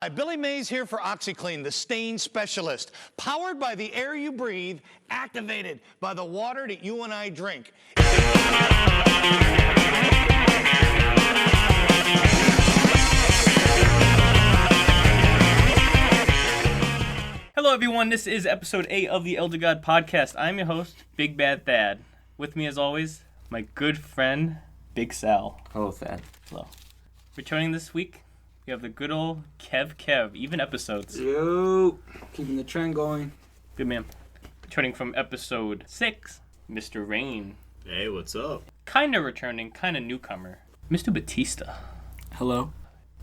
Hi, Billy Mays here for OxyClean, the stain specialist. Powered by the air you breathe, activated by the water that you and I drink. Hello everyone, this is episode 8 of the Elder God Podcast. I'm your host, Big Bad Thad. With me as always, my good friend, Big Sal. Hello, Thad. Hello. Returning this week, we have the good old Kev Kev, even episodes. Yo, keeping the trend going. Good man. Returning from episode 6, Mr. Rayn. Hey, what's up? Kinda returning, kinda newcomer, Mr. Batista. Hello.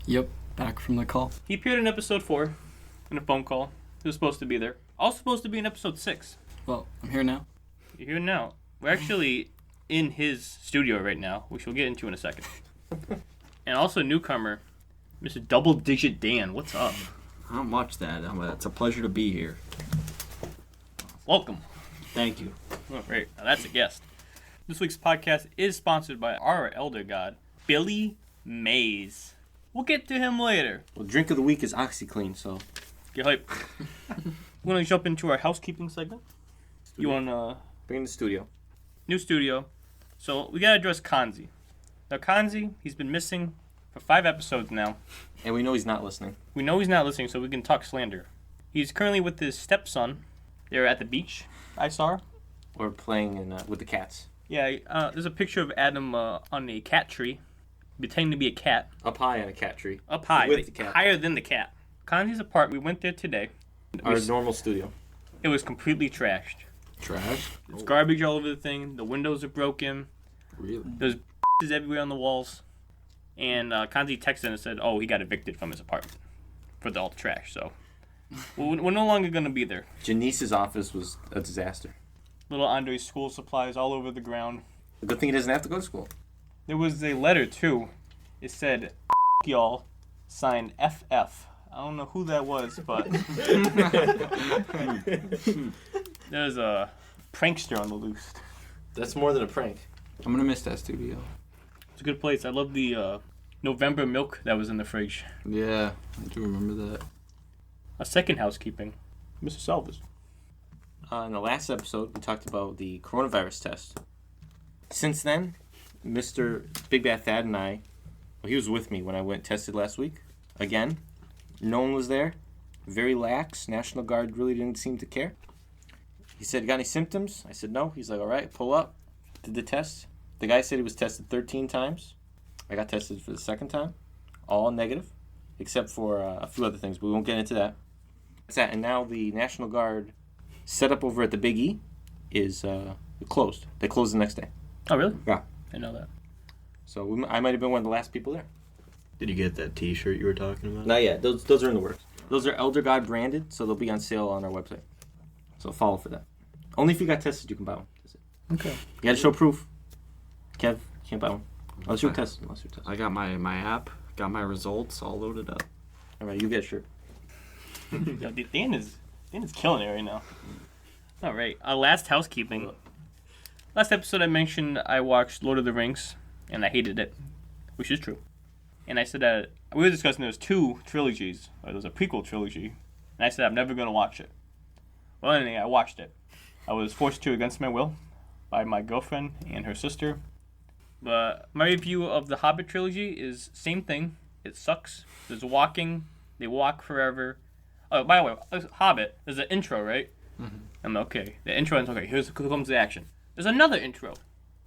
Yep, back from the call. He appeared in episode 4, in a phone call. He was supposed to be there. Also supposed to be in episode 6. Well, I'm here now. You're here now. We're actually in his studio right now, which we'll get into in a second. And also newcomer, Mr. Double Digit Dan. What's up? Not much, Thad. It's a pleasure to be here. Welcome. Thank you. Oh, great. Now that's a guest. This week's podcast is sponsored by our elder god, Billy Mays. We'll get to him later. Well, drink of the week is OxyClean, so... Get hype. We're going to jump into our housekeeping segment. You want to... Bring in the studio. New studio. So we got to address Khanze. Now Khanze, he's been missing for 5 episodes now. And we know he's not listening. We know he's not listening, so we can talk slander. He's currently with his stepson. They're at the beach, I saw. We're playing with the cats. Yeah, there's a picture of Adam on a cat tree, pretending to be a cat. Up high on a cat tree. Up high, With the cat. higher than the cat. Khanze's apart. We went there today. Our normal studio. It was completely trashed. Trash? There's garbage all over the thing. The windows are broken. Really? There's everywhere on the walls. And Khanze texted and said, oh, he got evicted from his apartment for all the trash. So we're no longer going to be there. Janice's office was a disaster. Little Andre's school supplies all over the ground. A good thing he doesn't have to go to school. There was a letter, too. It said, y'all, signed FF. I don't know who that was, but there's a prankster on the loose. That's more than a prank. I'm gonna miss that studio. It's a good place. I love the November milk that was in the fridge. Yeah, I do remember that. A second housekeeping, Mr. Salvas. In the last episode, we talked about the coronavirus test. Since then, Mr. Big Bad Thad and I, well, he was with me when I went tested last week. Again, no one was there. Very lax. National Guard really didn't seem to care. He said, got any symptoms? I said, no. He's like, all right, pull up. Did the test. The guy said he was tested 13 times. I got tested for the second time. All negative, except for a few other things, but we won't get into that. That's that. And now the National Guard setup over at the Big E is closed. They closed the next day. Oh, really? Yeah. I know that. So I might have been one of the last people there. Did you get that T-shirt you were talking about? Not yet. Those are in the works. Those are Elder God branded, so they'll be on sale on our website. So follow for that. Only if you got tested, you can buy one. Okay. You got to show proof. Kev, you can't buy one. Unless you're tested. I got my app, got my results all loaded up. All right, you get a shirt. Yo, Dan is killing it right now. All right. Last housekeeping. Last episode I mentioned I watched Lord of the Rings, and I hated it, which is true. And I said that we were discussing there's 2 trilogies, or there's a prequel trilogy, and I said I'm never going to watch it. Well, anyway, I watched it. I was forced to against my will by my girlfriend and her sister. But my review of the Hobbit trilogy is same thing. It sucks. There's walking. They walk forever. Oh, by the way, Hobbit, there's an intro, right? Mm-hmm. I'm okay. The intro is okay. Here comes the action. There's another intro.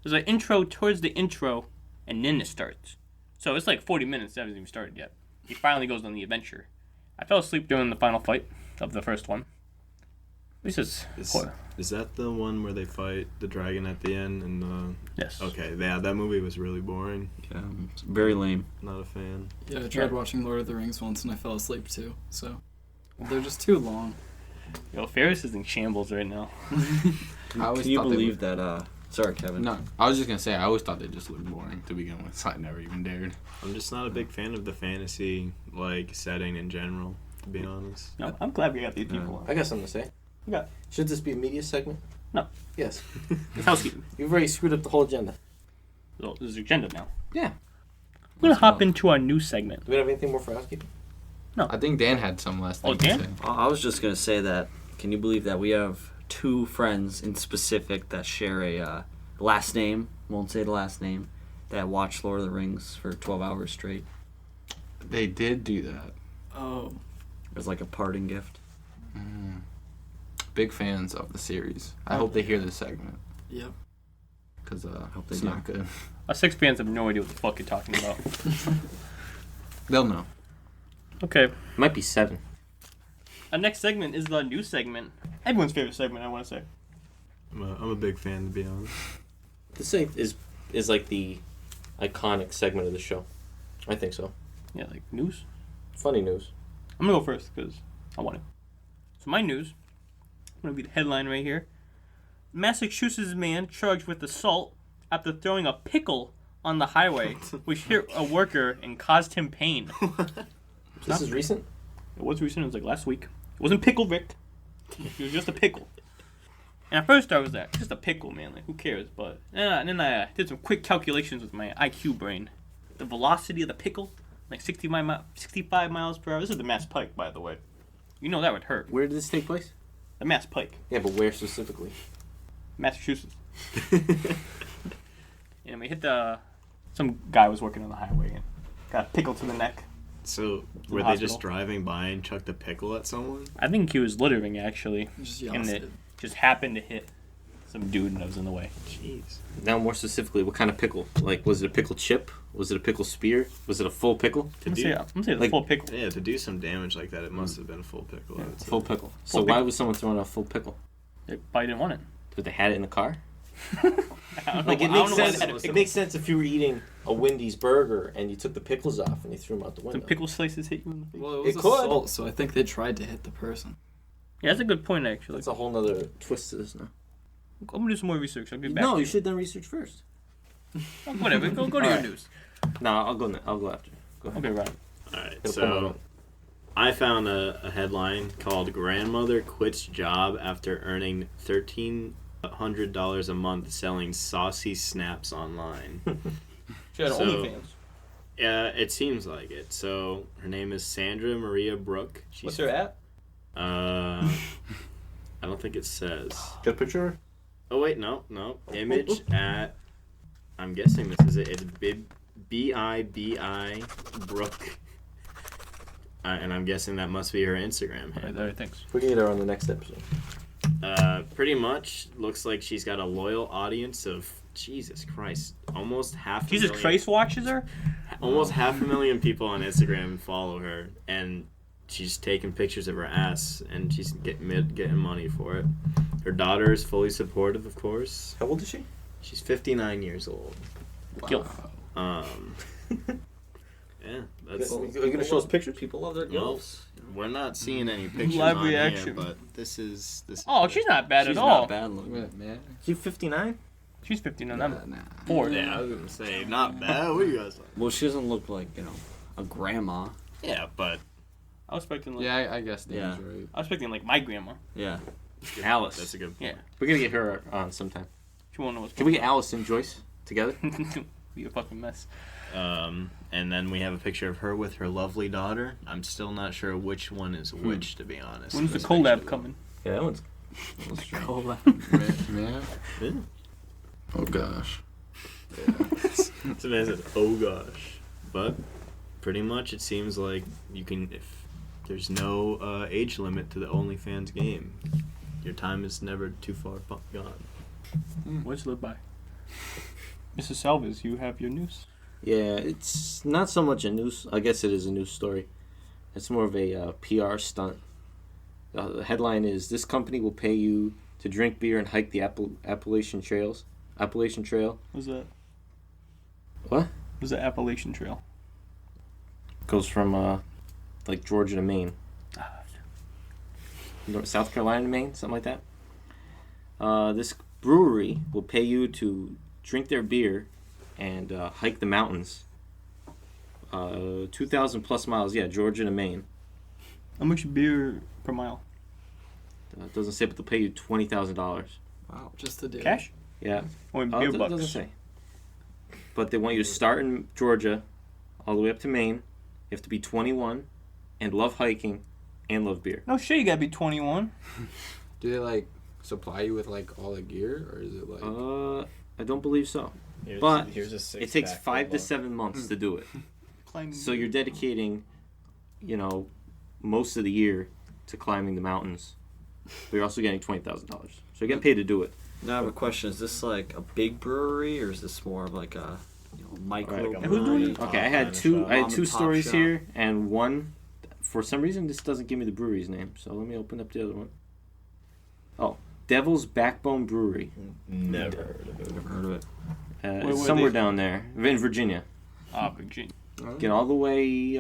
There's an intro towards the intro, and then it starts. So it's like 40 minutes. That hasn't even started yet. He finally goes on the adventure. I fell asleep during the final fight of the first one. At least is that the one where they fight the dragon at the end? And yes. Okay, yeah, that movie was really boring. Yeah, it's very lame. Not a fan. Yeah, I tried watching Lord of the Rings once and I fell asleep too, so they're just too long. Yo, Ferris is in shambles right now. Can you believe that, sorry, Kevin. No, I was just going to say, I always thought they just looked boring to begin with, so I never even dared. I'm just not a big fan of the fantasy, setting in general, to be honest. No, I'm glad we got these people on. I got something to say. Yeah. Should this be a media segment? No. Yes. It's housekeeping. You've already screwed up the whole agenda. There's an agenda now. Yeah. We're going to hop into our new segment. Do we have anything more for housekeeping? I think Dan had some last Oh, thing to Dan? say. I was just gonna say that. Can you believe that we have 2 friends in specific that share a last name? Won't say the last name. That watch Lord of the Rings for 12 hours straight. They did do that. Oh. It was like a parting gift. Big fans of the series. I hope they hear this segment. Yep. Because Hope they it's do. not good. Us 6 fans have no idea what the fuck you're talking about. They'll know. Okay. Might be 7. Our next segment is the news segment. Everyone's favorite segment, I want to say. I'm a big fan, to be honest. This is like the iconic segment of the show. I think so. Yeah, like news. Funny news. I'm gonna go first because I want to. So my news. I'm gonna be the headline right here. Massachusetts man charged with assault after throwing a pickle on the highway, which hit a worker and caused him pain. This is recent? It was recent. It was like last week. It wasn't Pickle Rick. It was just a pickle. And at first I was like, just a pickle, man. Like, who cares? But and then I did some quick calculations with my IQ brain. The velocity of the pickle, like 65 miles per hour. This is the Mass Pike, by the way. You know that would hurt. Where did this take place? The Mass Pike, Yeah, but where specifically? Massachusetts. And we hit some guy was working on the highway and got a pickle to the neck. So, were the they hospital. just driving by and chucked a pickle at someone? I think he was littering, actually. Just And yells it just happened to hit some dude that was in the way. Jeez. Now, more specifically, what kind of pickle? Like, was it a pickle chip? Was it a pickle spear? Was it a full pickle? I'm gonna say the like- full pickle. Yeah, to do some damage like that, it must have been a full pickle. I would say. Full pickle. So Full why pickle. was someone throwing a full pickle? They probably didn't want it. Did they had it in the car? I don't Like, know, it I don't makes know why sense. they had a It pickle. makes sense if you were eating a Wendy's burger and you took the pickles off and you threw them out the window. Some pickle slices hit you in the face. Well, it was It could. assault, so I think they tried to hit the person. Yeah, that's a good point, actually. That's a whole nother twist to this now. I'm gonna do some more research. I'll get back No, to you should have done research first. Whatever. Go to your Alright. news. No, I'll go after. Go ahead. Okay, right. Alright, It'll come so out. I found a headline called "Grandmother Quits Job After Earning $1,300 a Month Selling Saucy Snaps Online." She had So- OnlyFans. Yeah, it seems like it. So her name is Sandra Maria Brooke. What's her at? I don't think it says. Got a picture? Oh wait, no. Image at. I'm guessing this is it. It's BIBI Brooke. And I'm guessing that must be her Instagram Right handle. there, thanks. We can get her on the next episode. Pretty much looks like she's got a loyal audience of Jesus Christ, almost half. Jesus a million, Christ watches her? Almost 500,000 people on Instagram follow her, and she's taking pictures of her ass, and she's getting money for it. Her daughter is fully supportive, of course. How old is she? She's 59 years old. Gilf. Yeah, that's. Are you gonna show us pictures? People love their Well, gills. we're not seeing any pictures Live on reaction. here, but this is. Oh, she's not bad She's at all. not bad looking. What, man? You 59? She's 15 on Nah, them. nah. 4. Yeah, I was gonna say not bad. What are you guys like? Well, she doesn't look like, a grandma. Yeah, but I was expecting like, Yeah, I guess Dan's Yeah. right. I was expecting like my grandma. Yeah. Alice. that's a good Yeah. point. We're gonna get her on sometime. She won't know what's Can we get Alice and Joyce together? be a fucking mess. And then we have a picture of her with her lovely daughter. I'm still not sure which one is which, to be honest. When's the This collab picture- coming? Yeah, that one's. Man. Yeah. Oh gosh. So man says, "Oh gosh," but pretty much it seems like you can, if there's no age limit to the OnlyFans game, your time is never too far gone. What's live by? Mrs. Salvas, you have your news. Yeah, it's not so much a news. I guess it is a news story. It's more of a PR stunt. The headline is: "This company will pay you to drink beer and hike the Appalachian Trails." Appalachian Trail. What's that? What? What's the Appalachian Trail? Goes from like Georgia to Maine. South Carolina to Maine, something like that. This brewery will pay you to drink their beer and hike the mountains. 2,000 plus miles, yeah, Georgia to Maine. How much beer per mile? It doesn't say, but they'll pay you $20,000. Wow. Just to do it. Cash? Yeah. Or in Oh, beer it bucks? doesn't say. But they want you to start in Georgia, all the way up to Maine. You have to be 21, and love hiking and love beer. No shit, you gotta be 21. Do they like supply you with like all the gear, or is it like? I don't believe so. But it takes 5 to 7 months to do it. So you're dedicating, most of the year to climbing the mountains. But you're also getting $20,000. So you're getting paid to do it. Now I have a question. Is this like a big brewery, or is this more of like a micro Like brewery? Okay, I had two stories shop. here, and one, for some reason, this doesn't give me the brewery's name. So let me open up the other one. Oh, Devil's Backbone Brewery. Never heard of it. Never heard of it. It's somewhere down there, in Virginia. Virginia. Get all the way.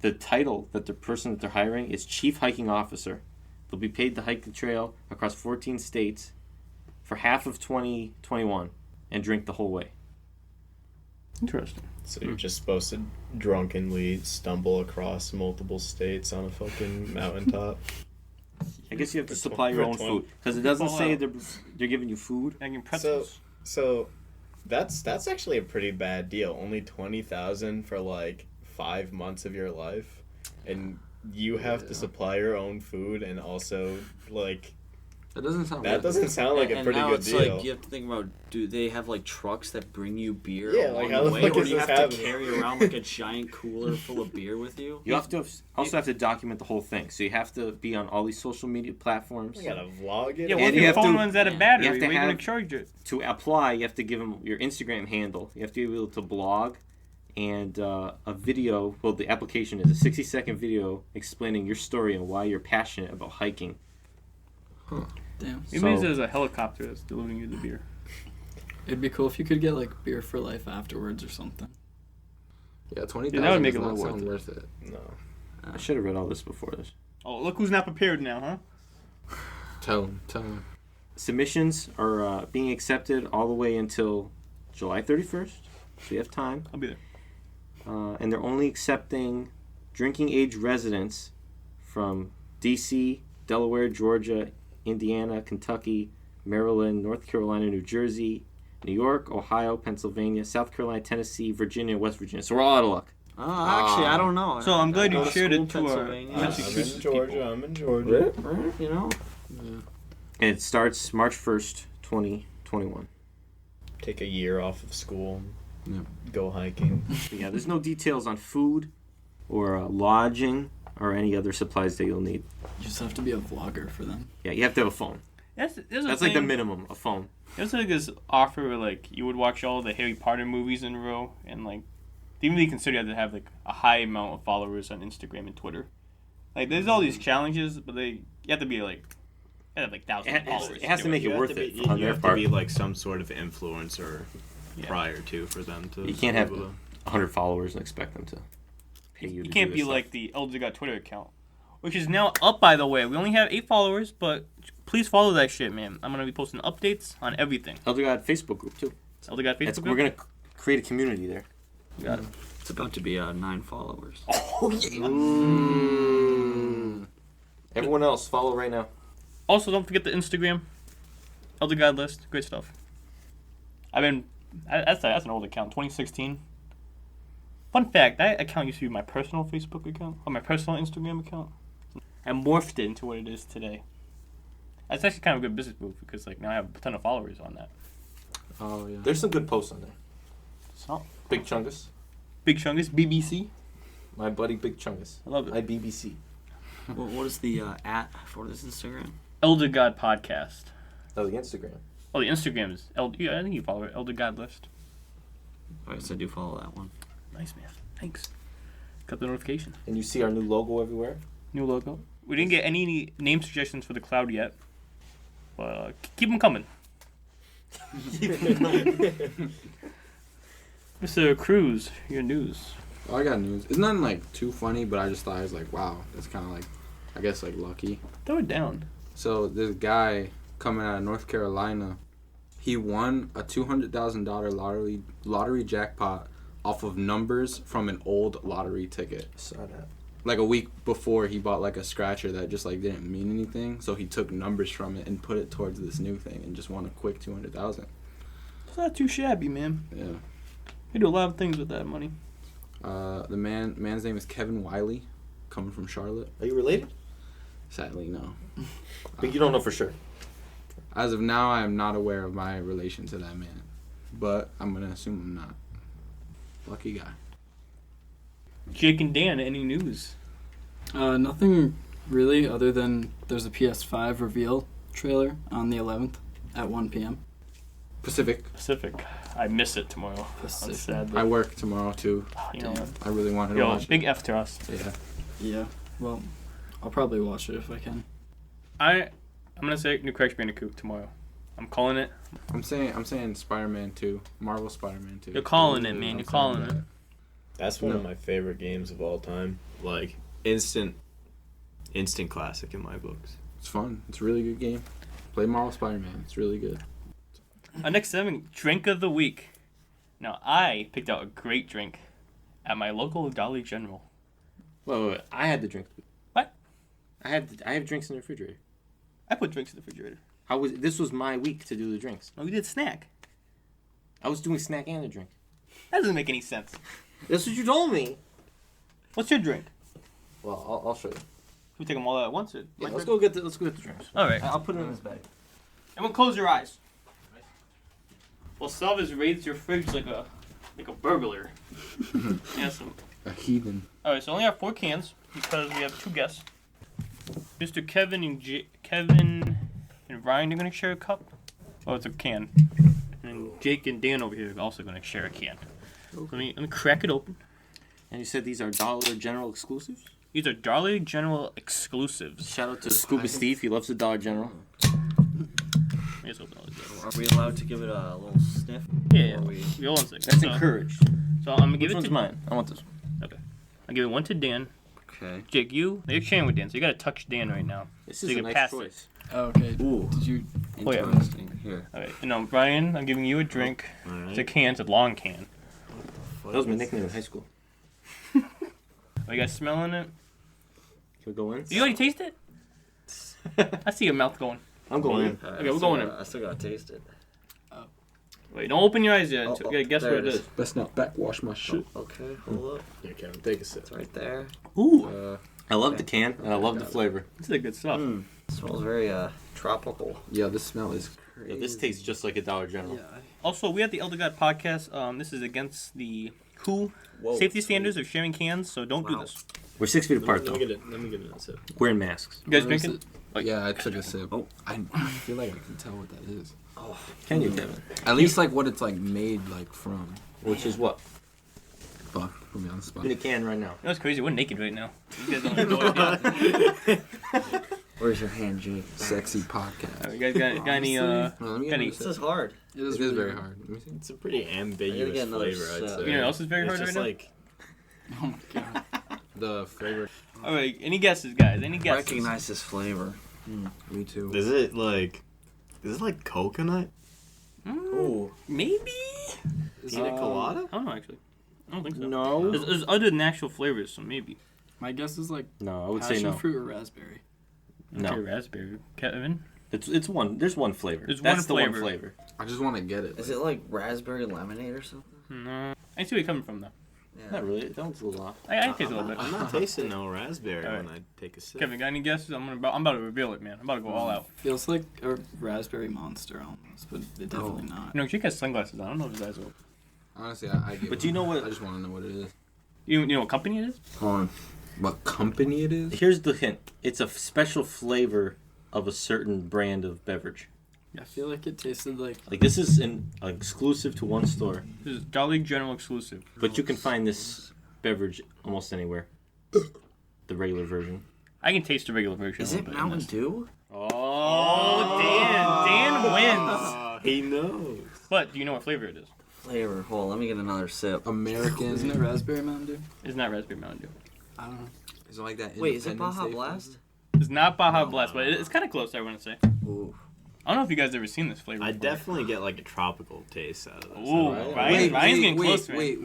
The title that the person that they're hiring is Chief Hiking Officer. They'll be paid to hike the trail across 14 states for half of 2021 and drink the whole way. Interesting. So you're just supposed to drunkenly stumble across multiple states on a fucking mountaintop. I guess you have to supply your own food because it doesn't say they're giving you food. Making pretzels. So that's actually a pretty bad deal. Only $20,000 for like 5 months of your life, and you have to supply your own food, and also like That doesn't sound. that doesn't sound like a pretty now good it's deal. like you have to think about, do they have like trucks that bring you beer Yeah, along like, how the the way, fuck or is do you this have to happening? carry around like a giant cooler full of beer with you? You have to also have to document the whole thing, so you have to be on all these social media platforms. You gotta vlog it. Yeah, what And if you your have phone to- runs out of yeah, battery? you have to Where are you gonna have- charge it? To apply, you have to give them your Instagram handle. You have to be able to blog, and a video. Well, the application is a 60-second video explaining your story and why you're passionate about hiking. Damn. Maybe So- there's a helicopter that's delivering you the beer. It'd be cool if you could get like beer for life afterwards or something. Yeah, 20,000 Yeah, that would make it does a not little sound worth worth it. No. I should have read all this before this. Oh, look who's not prepared now, huh? Tell him. Submissions are being accepted all the way until July 31st, so you have time. I'll be there. And they're only accepting drinking age residents from D.C., Delaware, Georgia, Indiana, Kentucky, Maryland, North Carolina, New Jersey, New York, Ohio, Pennsylvania, South Carolina, Tennessee, Virginia, West Virginia. So we're all out of luck. Oh, actually, I don't know. So I'm glad I you go shared school it to in our Pennsylvania. Massachusetts I'm in Georgia. people. I'm in Georgia. Right, you know? And it starts March 1st, 2021. Take a year off of school. Yeah. Go hiking. But yeah, there's no details on food or lodging or any other supplies that you'll need. You just have to be a vlogger for them. Yeah, you have to have a phone. There's That's like the minimum, a phone. There's like this offer where like you would watch all the Harry Potter movies in a row, and like they really consider you have to have like a high amount of followers on Instagram and Twitter. Like there's all these challenges, but you have to be like thousands of followers. It has to make it worth it on You their have part. to be like some sort of influencer prior to for them to. You can't have be able to- 100 followers and expect them to pay you. You to can't do be this like stuff. the Elder God Twitter account, which is now up, by the way. We only have 8 followers, but please follow that shit, man. I'm gonna be posting updates on everything. Elder God Facebook group too. Elder God Facebook. We're gonna create a community there. Got it. It's about to be 9 followers. Everyone else, follow right now. Also, don't forget the Instagram, Elder God list. Great stuff. That's an old account, 2016. Fun fact: that account used to be my personal Facebook account or my personal Instagram account. I morphed it into what it is today. That's actually kind of a good business move because like now I have a ton of followers on that. Oh yeah. There's some good posts on there. So Big Chungus, Big Chungus, BBC. my buddy Big Chungus. I love it. BBC. What is the @ for this Instagram? Elder God Podcast. Oh, the Instagram. Oh, the Instagram is yeah, I think you follow it. Elder God List. I guess I do follow that one. Nice, man. Thanks. Got the notification. And you see our new logo everywhere. New logo. We didn't get any name suggestions for the cloud yet, but keep them coming. Mr. Cruz, your news. Oh, I got news. It's nothing like too funny, but I just thought it was like, wow, that's kind of like, I guess like lucky. Throw it down. So this guy coming out of North Carolina, he won a $200,000 lottery jackpot off of numbers from an old lottery ticket. Saw that. Like a week before, he bought like a scratcher that just like didn't mean anything, so he took numbers from it and put it towards this new thing and just won a quick $200,000. It's not too shabby, man. Yeah. We do a lot of things with that money. The man's name is Kevin Wiley, coming from Charlotte. Are you related? Sadly, no. But you don't know for sure. As of now, I am not aware of my relation to that man, but I'm gonna assume I'm not. Lucky guy. Jake and Dan, any news? Nothing really, other than there's a PS5 reveal trailer on the 11th at 1 p.m. Pacific. I miss it tomorrow. Pacific. Sadly. I work tomorrow too. You know what? I really wanted to Yo, watch big it. F to us. Yeah. Yeah. Well, I'll probably watch it if I can. I'm gonna say New Crash Bandicoot tomorrow. I'm calling it. I'm saying Spider-Man 2, Marvel Spider-Man 2. You're calling it, man. You're I'm calling saying it. That's one of my favorite games of all time. Like instant classic in my books. It's fun. It's a really good game. Play Marvel Spider-Man. It's really good. Our next segment, Drink of the Week. Now, I picked out a great drink at my local Dollar General. Wait. I had the drink. What? I have drinks in the refrigerator. I put drinks in the refrigerator. This was my week to do the drinks. Oh, we did snack. I was doing snack and a drink. That doesn't make any sense. That's what you told me. What's your drink? Well, I'll show you. Should we take them all at once? Or Yeah, let's go get the drinks. All right. I'll put it in this bag. Everyone close your eyes. Well, Salvas raids your fridge like a burglar. Yeah, some. A heathen. All right, so I only have 4 cans because we have 2 guests. Mr. Kevin and Ryan are gonna share a cup. Oh, it's a can. And Jake and Dan over here are also gonna share a can. Okay. Let me crack it open. And you said these are Dollar General exclusives? These are Dollar General exclusives. Shout out to Scuba Steve. He loves the Dollar General. Let me just open all these. Are we allowed to give it a little sniff? Yeah. Or we... We all want to. That's encouraged. So I'm gonna give Which it one's to mine? I want this one. Okay. I'll give it one to Dan. Okay. Jake, you're sharing with Dan, so you gotta touch Dan right now. This So is you a can nice pass choice. Oh, okay. Ooh. Did you? Oh, yeah. Interesting. Here. All right. And now, Brian, I'm giving you a drink. All right. It's a can. It's a long can. That was my nickname in high school. Are you guys smelling it? Can we go in? You already taste it? I see your mouth going. I'm going in. Okay, we're going in. I still gotta taste it. Wait, don't open your eyes yet. Oh, You gotta guess there what it it is. is. Best not backwash my shit. Okay, hold up. Yeah, Kevin, take a sip. It's right there. Ooh, I love the can and I love the flavor. this is good stuff. It smells very tropical. Yeah, this smell is Yeah, crazy. this tastes just like a Dollar General. Also, we at the Elder God podcast. This is against the WHO safety standards of sharing cans, so don't do this. We're 6 feet apart Let though. me get it. Sip. Wearing masks. You guys What is drinking? it? Yeah, I took a sip. Oh. I feel like I can tell what that is. Can you, Kevin? At least like what it's like made like from. Which is what? Fuck, put me on the spot. In a can right now. You know what's crazy? We're naked right now. You guys don't have no idea. Where's your hand, Jake? Sexy podcast. All right, you guys got any? Let me got get any? another This is hard. It is, It is very hard. Let me see. It's a pretty I gotta ambiguous get another flavor, I'd sip. say. You know what else is very It's hard right just now? like Oh my god. The flavor. All right, any guesses, guys? Any guesses? Recognize this flavor. Me too. is it like coconut? Ooh. Maybe. Pina colada? I don't know actually. I don't think so. No. There's other natural flavors, so maybe. My guess is like No, I would say passion no. fruit or raspberry. No. Okay, raspberry. Kevin. It's one. There's one flavor. There's That's one the flavor. one flavor. I just want to get it. Is it like raspberry lemonade or something? No. I see where you're coming from though. Yeah. Not really. That one's a little off. I taste a little bit. I'm not tasting no raspberry All right. when I take a sip. Kevin, got any guesses? I'm about to reveal it, man. I'm about to go all out. Feels like a raspberry monster almost, but it definitely not. You know, Jake has sunglasses on. I don't know if his eyes are open. Honestly, I give But it. do you know what- I just want to know what it is. You know what company it is? Hold on. What company it is? Here's the hint. It's a special flavor of a certain brand of beverage. I feel like it tasted like Like this is an exclusive to one store, This is Dollar General exclusive. but you can find this beverage almost anywhere. The regular version. I can taste the regular version. Is a it little bit in Mountain this. Dew? Oh, Dan wins. He knows. But do you know what flavor it is? Flavor. Hold on, let me get another sip. American. isn't it raspberry Mountain Dew? It's not raspberry Mountain Dew. I don't know. Is it like that? Wait, is it Independence Baja Day Blast? It's not Baja Blast, but it's kind of close. I want to say. Ooh. I don't know if you guys ever seen this flavor. I before. definitely get like a tropical taste out of this. Ooh, Right? Ryan's getting close, man. wait.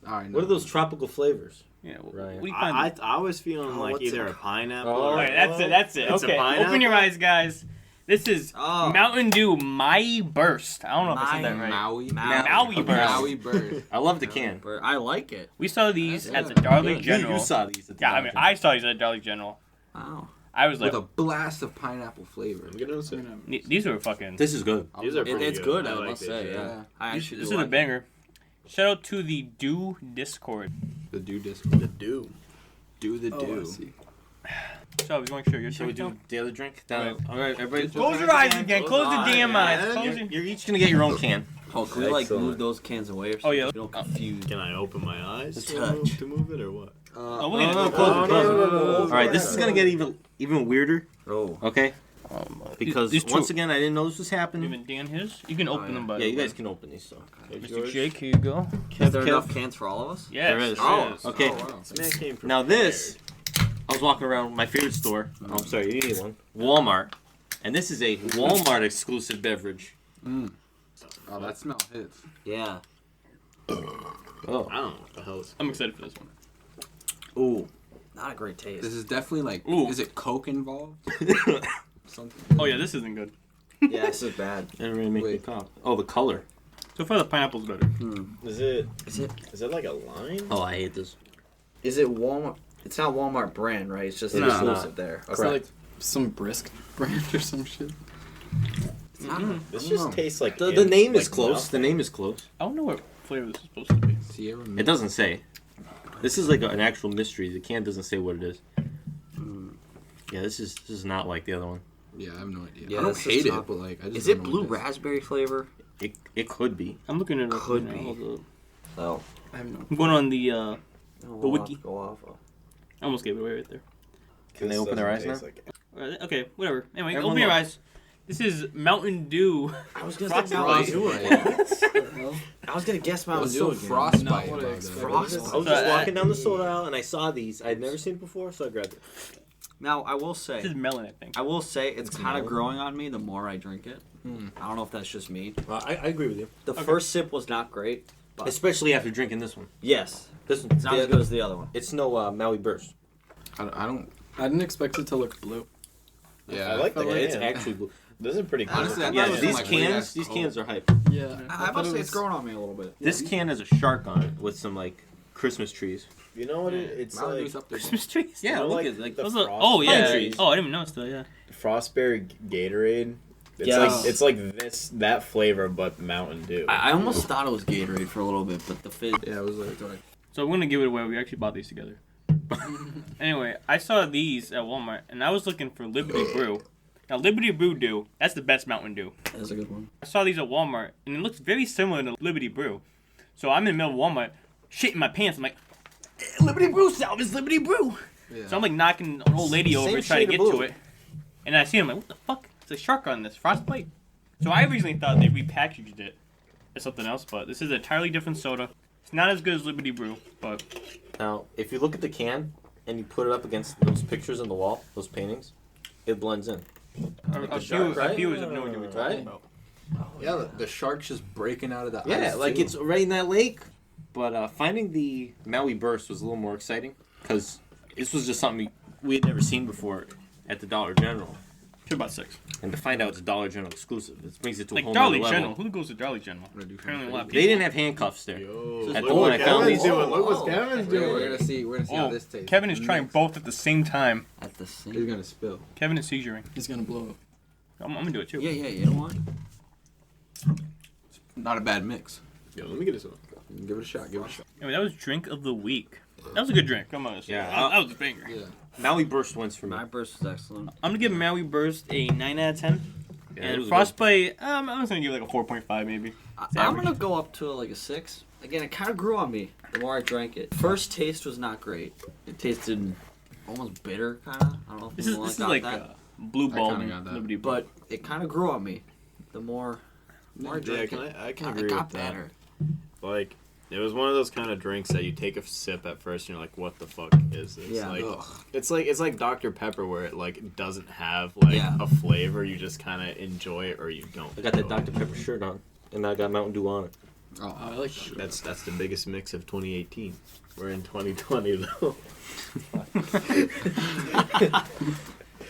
All right. What are those tropical flavors? Yeah, what Ryan. do you find? I was feeling Oh, like what's either it a pineapple Oh, or Alright, that's it. It's a Okay, open pineapple? your eyes, guys. This is Oh. Mountain Dew Maui Burst. I don't know if I said that right. Maui. Maui Burst. Maui Burst. I love the can. I like it. We saw these Yeah. at the Darling You General. saw these at the Yeah, I Dollar mean, General. I saw these at the Darling General. Wow. I was like, With a blast of pineapple flavor. I'm gonna say these are fucking. This is good. these are It, pretty it's good, I like must this say. shit. Yeah. I actually This do is a like it. banger. Shout out to the Dew Discord. The Dew Discord. The Dew. Do the Oh, I do. see. So I was going to show your Shall we turn. do the other drink? All right, everybody. Close your eyes again. Close the damn eyes. Close your... You're each gonna get your own can. Oh, can we like Excellent. move those cans away or something? Oh, yeah. We don't confuse. Can I open my eyes Just to touch. move it or what? Oh, we're gonna Close it, close it. no. All right, this is gonna get even weirder. Oh. Okay. Because These two- once again, I didn't know this was happening. Even Dan his. You can open yeah. them, but Yeah, you guys can open these. So. Mr. Jake, here you go. Is there enough cans for all of us? Yes, There is. there is. Okay. Oh, wow. This man came from Now this, I was walking around my favorite store. Oh, I'm sorry, you need one. Walmart, and this is a Walmart exclusive beverage. Oh, that smell hits. Yeah. Oh. I don't know what the hell is. I'm excited for this one. Ooh. Not a great taste. This is definitely like. Ooh. Is it Coke involved? Something. Oh yeah, this isn't good. Yeah, this is bad. That really make me Wait. cough. Oh, the color. So far the pineapple's better. Is it Is it like a lime? Oh, I hate this. Is it Walmart? It's not Walmart brand, right? It's just It an is exclusive not. there. Is that like some brisk brand or some shit? It's not. This I don't just know. tastes like The name is like close. nothing. The name is close. I don't know what flavor this is supposed to be. Sierra It Mist. doesn't say. This is like an actual mystery. The can doesn't say what it is. Yeah, this is not like the other one. Yeah, I have no idea. Yeah, I don't this is hate not- it, but like, I just Is don't it know blue what it is. raspberry flavor? It could be. I'm looking at it. Could right be. now. Hold up. Oh. I have no. I'm going on the. Oh, The wiki. Go off. I almost gave it away right there. Can they This open their eyes doesn't now? taste Alright, okay, whatever. Anyway, Everyone open your look. eyes. This is Mountain Dew. I was gonna Frostbite. say Mountain Dew again. Well, I was gonna guess Mountain What's Dew so again. frostbite Not what I about that? expected. Frostbite. I was So, just walking down the soda aisle and I saw these. I'd never seen it before, so I grabbed it. Now I will This say, is melon, I think. it's kind of growing on me the more I drink it. I don't know if that's just me. I agree with you. The first sip was not great, but Especially after drinking this one. yes, This it's not as good as the other one. It's no Maui Burst. I don't. I didn't expect it to look blue. Yeah, I like the Yeah, it's can. actually blue. This is pretty cool. Honestly, I Yeah, thought it was these like cans, weird-ass these cans are hype. Yeah, I must say it's growing on me a little bit. This can has a shark on it with some like Christmas trees. You know what it's Mountain like? Dew's up there. Christmas trees? Yeah, You know, look like at like the Those are- frost oh yeah. trees. Oh, I didn't even notice that. Yeah. Frostberry Gatorade. It's Yeah. like it's like that flavor, but Mountain Dew. I almost thought it was Gatorade for a little bit, but the fizz. Yeah, it was like. So we're gonna give it away. We actually bought these together. Anyway, I saw these at Walmart, and I was looking for Liberty Brew. Now, Liberty Brew Dew, that's the best Mountain Dew. That's a good one. I saw these at Walmart, and it looks very similar to Liberty Brew. So I'm in the middle of Walmart, shitting my pants. I'm like, Liberty Brew, salvage Liberty Brew. Yeah. So I'm like knocking an old lady over, Same trying to shade get of to blue. it. And I see him like, what the fuck? It's a shark on this, Frostbite. So I originally thought they repackaged it as something else, but this is an entirely different soda. It's not as good as Liberty Brew, but Now, if you look at the can and you put it up against those pictures on the wall, those paintings, it blends in. our shark, right? viewers have no idea what we're talking Right? about. Yeah, the shark's just breaking out of the Yeah, ice, like too. it's right in that lake. But finding the Maui Burst was a little more exciting because this was just something we had never seen before at the Dollar General. Two about six. And to find out it's Dollar General exclusive, this brings it to a Like whole Dolly nother level. General. Who goes to Dolly General? Apparently a lot of people. They didn't have handcuffs there. Yo, At look the what one I found Kevin's these. doing. Look what Kevin's We're doing. gonna see. We're gonna see how Oh, this tastes. Kevin is trying Mix. both at the same time. At the He's same. gonna spill. Kevin is seizuring. He's gonna blow up. I'm gonna do it too. Yeah, you know what? Not a bad mix. Yo, let me get this one. Give it a shot. Give it a shot. Anyway, that was drink of the week. That was a good drink. I'm honest. Yeah. That was a banger. Yeah. Maui Burst wins for me. My burst is excellent. I'm gonna give Maui Burst a 9 out of 10. Yeah, it And was Frostbite, I'm just gonna give it like a 4.5 maybe. It's I'm average. gonna go up to like a 6. Again, it kind of grew on me the more I drank it. First taste was not great. It tasted almost bitter, kind of. I don't know if This is anyone this is got like that, blue I ball kinda got that. Liberty, but but it kind of grew on me the more I Yeah, drank can it. I can It agree got with that. better. Like, it was one of those kind of drinks that you take a sip at first and you're like, what the fuck is this? Yeah. Like, Ugh. it's like Dr. Pepper where it like doesn't have like Yeah. a flavor. You just kind of enjoy it or you don't. I got that enjoy it. Dr. Pepper shirt on, and I got Mountain Dew on it. Oh, I like that. That's the biggest mix of 2018. We're in 2020 though.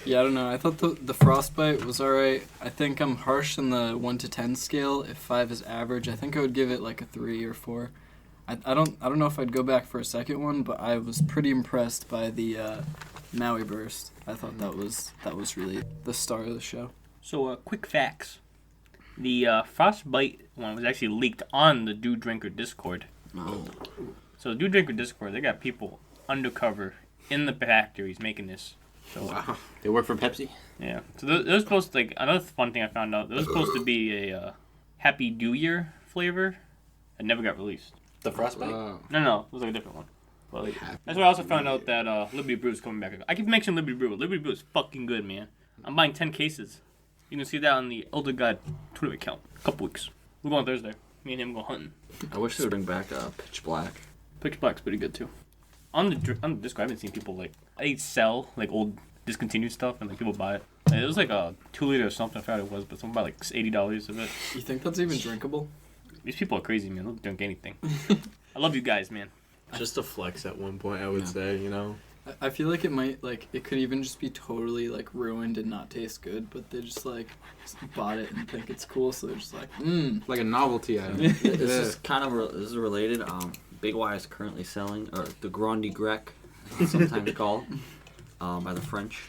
Yeah, I don't know. I thought the Frostbite was alright. I think I'm harsh on the 1 to 10 scale. If 5 is average, I think I would give it like a 3 or 4. I don't know if I'd go back for a second one, but I was pretty impressed by the Maui Burst. I thought that was really the star of the show. So, quick facts. The Frostbite one was actually leaked on the Dew Drinker Discord. Oh. So, the Dew Drinker Discord, they got people undercover in the factories making this. So, Wow. They work for Pepsi? yeah. So, there was supposed to, like, another fun thing I found out, there was supposed to be a Happy Dew Year flavor that never got released. The Frostbite? No, it was like a different one. But, like, that's why I also found out that Liberty Brew is coming back. I keep mentioning Liberty Brew. Liberty Brew is fucking good, man. I'm buying 10 cases. You can see that on the Elder God Twitter account. A couple weeks. We're going Thursday. Me and him go hunting. I wish they would bring back Pitch Black. Pitch Black's pretty good too. On the Discord, I haven't seen people like they sell like old discontinued stuff and like people buy it. Like, it was like a 2 liter or something. I forgot it was, but someone bought like $80 of it. You think that's even drinkable? These people are crazy, man. They'll drink anything. I love you guys, man. Just a flex at one point, I would say, you know? I feel like it might, like, it could even just be totally, like, ruined and not taste good, but they just, like, bought it and think it's cool, so they're just like, Like a novelty item. This is kind of this is related. Big Y is currently selling, or the Grande Grec, sometimes called, by the French.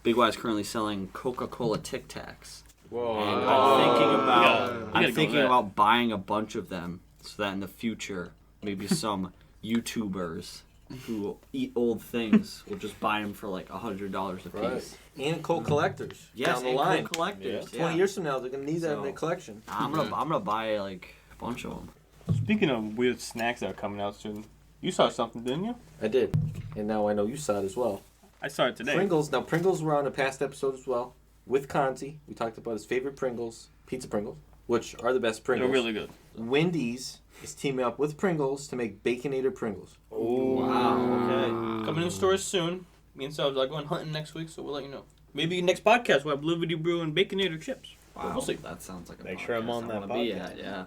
Big Y is currently selling Coca-Cola Tic Tacs. Whoa. And I'm thinking about buying a bunch of them so that in the future, maybe some YouTubers who eat old things will just buy them for like $100 a piece. And Coke collectors. Yes, down the and line. Coke collectors. Yeah. 20 years from now, they're going to need that in So, their collection. I'm gonna buy like a bunch of them. Speaking of weird snacks that are coming out soon, you saw something, didn't you? I did. And now I know you saw it as well. I saw it today. Pringles. Now, Pringles were on a past episode as well. With Khanze. We talked about his favorite Pringles, Pizza Pringles, which are the best Pringles. They're really good. Wendy's is teaming up with Pringles to make Baconator Pringles. Oh, wow, okay. Coming in stores soon. Me and Sal are going hunting next week, so we'll let you know. Maybe next podcast we'll have Liberty Brew and Baconator chips. Wow, We'll see. that sounds like a Make sure I'm on I that wanna be podcast. at, yeah.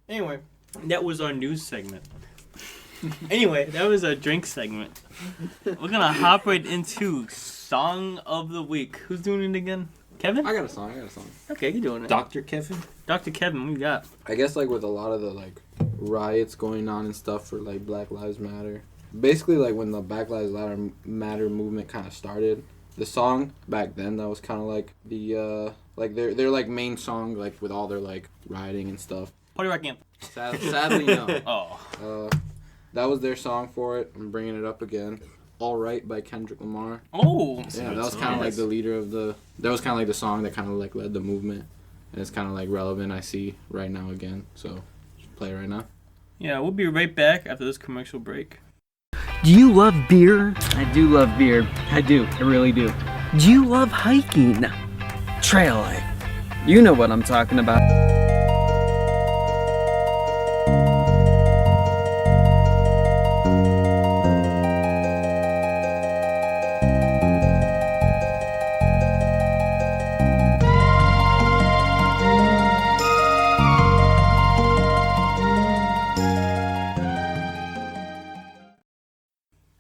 Anyway, that was our news segment. Anyway, that was our drink segment. We're gonna hop right into Song of the Week. Who's doing it again? Kevin? I got a song. Okay, you're doing it. Dr. Kevin? Dr. Kevin, what you got? I guess like with a lot of the like riots going on and stuff for like Black Lives Matter. Basically like when the Black Lives Matter movement kind of started, the song back then that was kind of like the like their like main song like with all their like rioting and stuff. Party Rock Anthem. Sadly no. Oh. That was their song for it. I'm bringing it up again. All Right by Kendrick Lamar. Oh. Yeah, that was kind of like the leader of the. That was kind of like the song that kind of like led the movement, and it's kind of like relevant. I see right now again, so just play it right now. Yeah, we'll be right back after this commercial break. Do you love beer? I do love beer. I do. I really do. Do you love hiking? Trail life. You know what I'm talking about.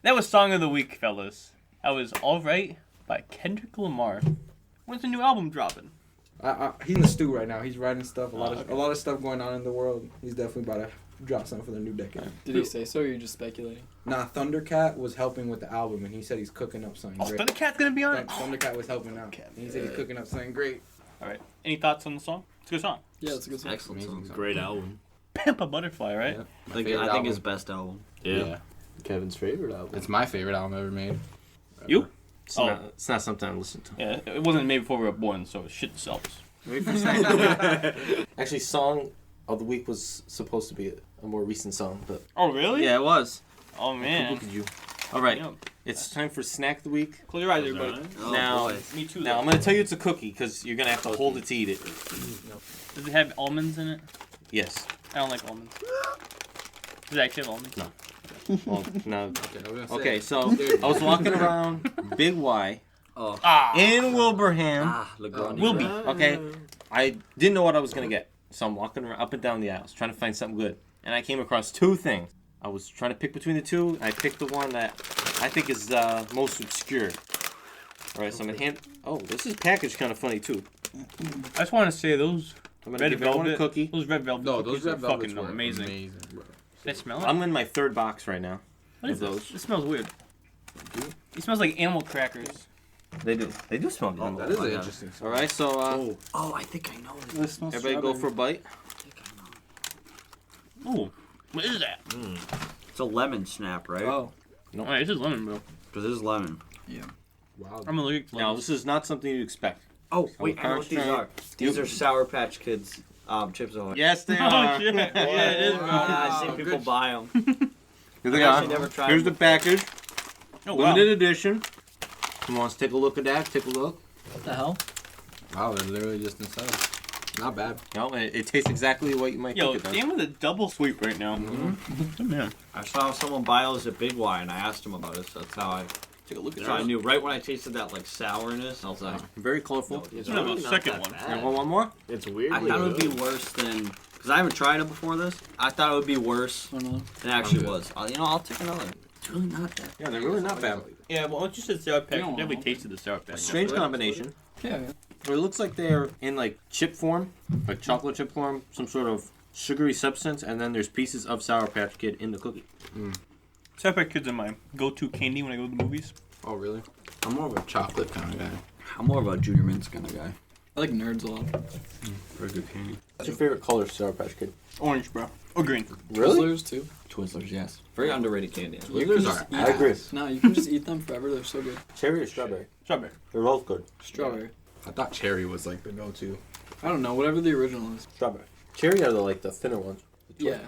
That was Song of the Week, fellas. That was All Right by Kendrick Lamar. When's the new album dropping? He's in the stew right now. He's writing stuff. A lot of stuff going on in the world. He's definitely about to drop something for the new decade. Did he say so, or are you just speculating? Nah, Thundercat was helping with the album, and he said he's cooking up something great. Thundercat's gonna be on it? Thundercat was helping out. And he said he's cooking up something great. Alright. Any thoughts on the song? It's a good song. Yeah, it's a good song. Excellent song. Great album. Pimp a Butterfly, right? Yeah. I think his best album. Yeah. Kevin's favorite album. It's my favorite album ever made. You? It's not something I listen to. Yeah, it wasn't made before we were born, so shit sells. Actually, Song of the Week was supposed to be a more recent song, but Oh, really? yeah, it was. Oh, man. Look at you. All right, Yeah. it's time for Snack of the Week. Close your eyes, everybody. Oh, now, boy. Me too. now I'm gonna tell you it's a cookie because you're gonna have to hold it to eat it. Does it have almonds in it? Yes. I don't like almonds. Does it actually have almonds? No. Well, no. Okay, So I was walking around Big Y Oh. in Wilbraham. Le Grande Will be. Grec. Okay, I didn't know what I was gonna get, so I'm walking around up and down the aisles trying to find something good, and I came across two things. I was trying to pick between the two, and I picked the one that I think is most obscure. All right, so I'm gonna hand. Oh, this is packaged kind of funny too. I just want to say those I'm gonna red give everyone velvet a cookie. Those red velvet No, cookies those red are velvets fucking were amazing. bro. Did I smell it? I'm in my third box right now. What is of this? those. It smells weird. It smells like animal crackers. They do. They do smell good. That is an interesting. All right, so Oh, I think I know this. This smells everybody go for a bite. Ooh, what is that? It's a lemon snap, right? Oh, No, this is lemon, bro. Because this is lemon. yeah. Wow. I'm allergic to Now, lemon. this is not something you'd expect. Oh, wait, I know what these are. These are Sour Patch Kids Chips Ahoy. Yes, they Oh are. shit! Yeah, it is, bro. Yeah, I've seen people buy them. Here they I are. actually never tried Here's the them before. package. Oh wow. Limited edition. Who wants to take a look at that? Take a look. What the hell? Wow, they're literally just inside. Not bad. No, it tastes exactly what you might Yo, think it does. damn with a double sweep right now. Oh, man. I saw someone buy those at Big Y, and I asked him about it, so that's how I... Take a look at So I that. knew right when I tasted that like sourness, I was like, Very colorful. It's Let's have a really not second that one. bad. You want one more? It's weirdly I thought it would be good. worse than because I haven't tried it before this. I thought it would be worse Oh, no. than it actually was. I'll take another. It's really not that. Yeah, they're really not bad. Yeah, well, once you said sour patch, You don't I definitely want tasted the sour patch. Strange combination. Yeah. But it looks like they're in like chip form, like chocolate chip form, some sort of sugary substance, and then there's pieces of Sour Patch Kid in the cookie. Sour patch kids are my go-to candy when I go to the movies. Oh, really? I'm more of a chocolate kind of guy. I'm more of a Junior Mints kind of guy. I like Nerds a lot. Very good candy. What's your favorite color, Sour Patch Kid? Orange, bro. Or green. Really? Twizzlers too. Twizzlers, yes. Very underrated candy. You Twizzlers can are just eat- I agree. No, you can just eat them forever. They're so good. Cherry or strawberry? Strawberry. They're both good. Strawberry. I thought cherry was like the go-to. I don't know. Whatever the original is. Strawberry. Cherry are the thinner ones. Yeah.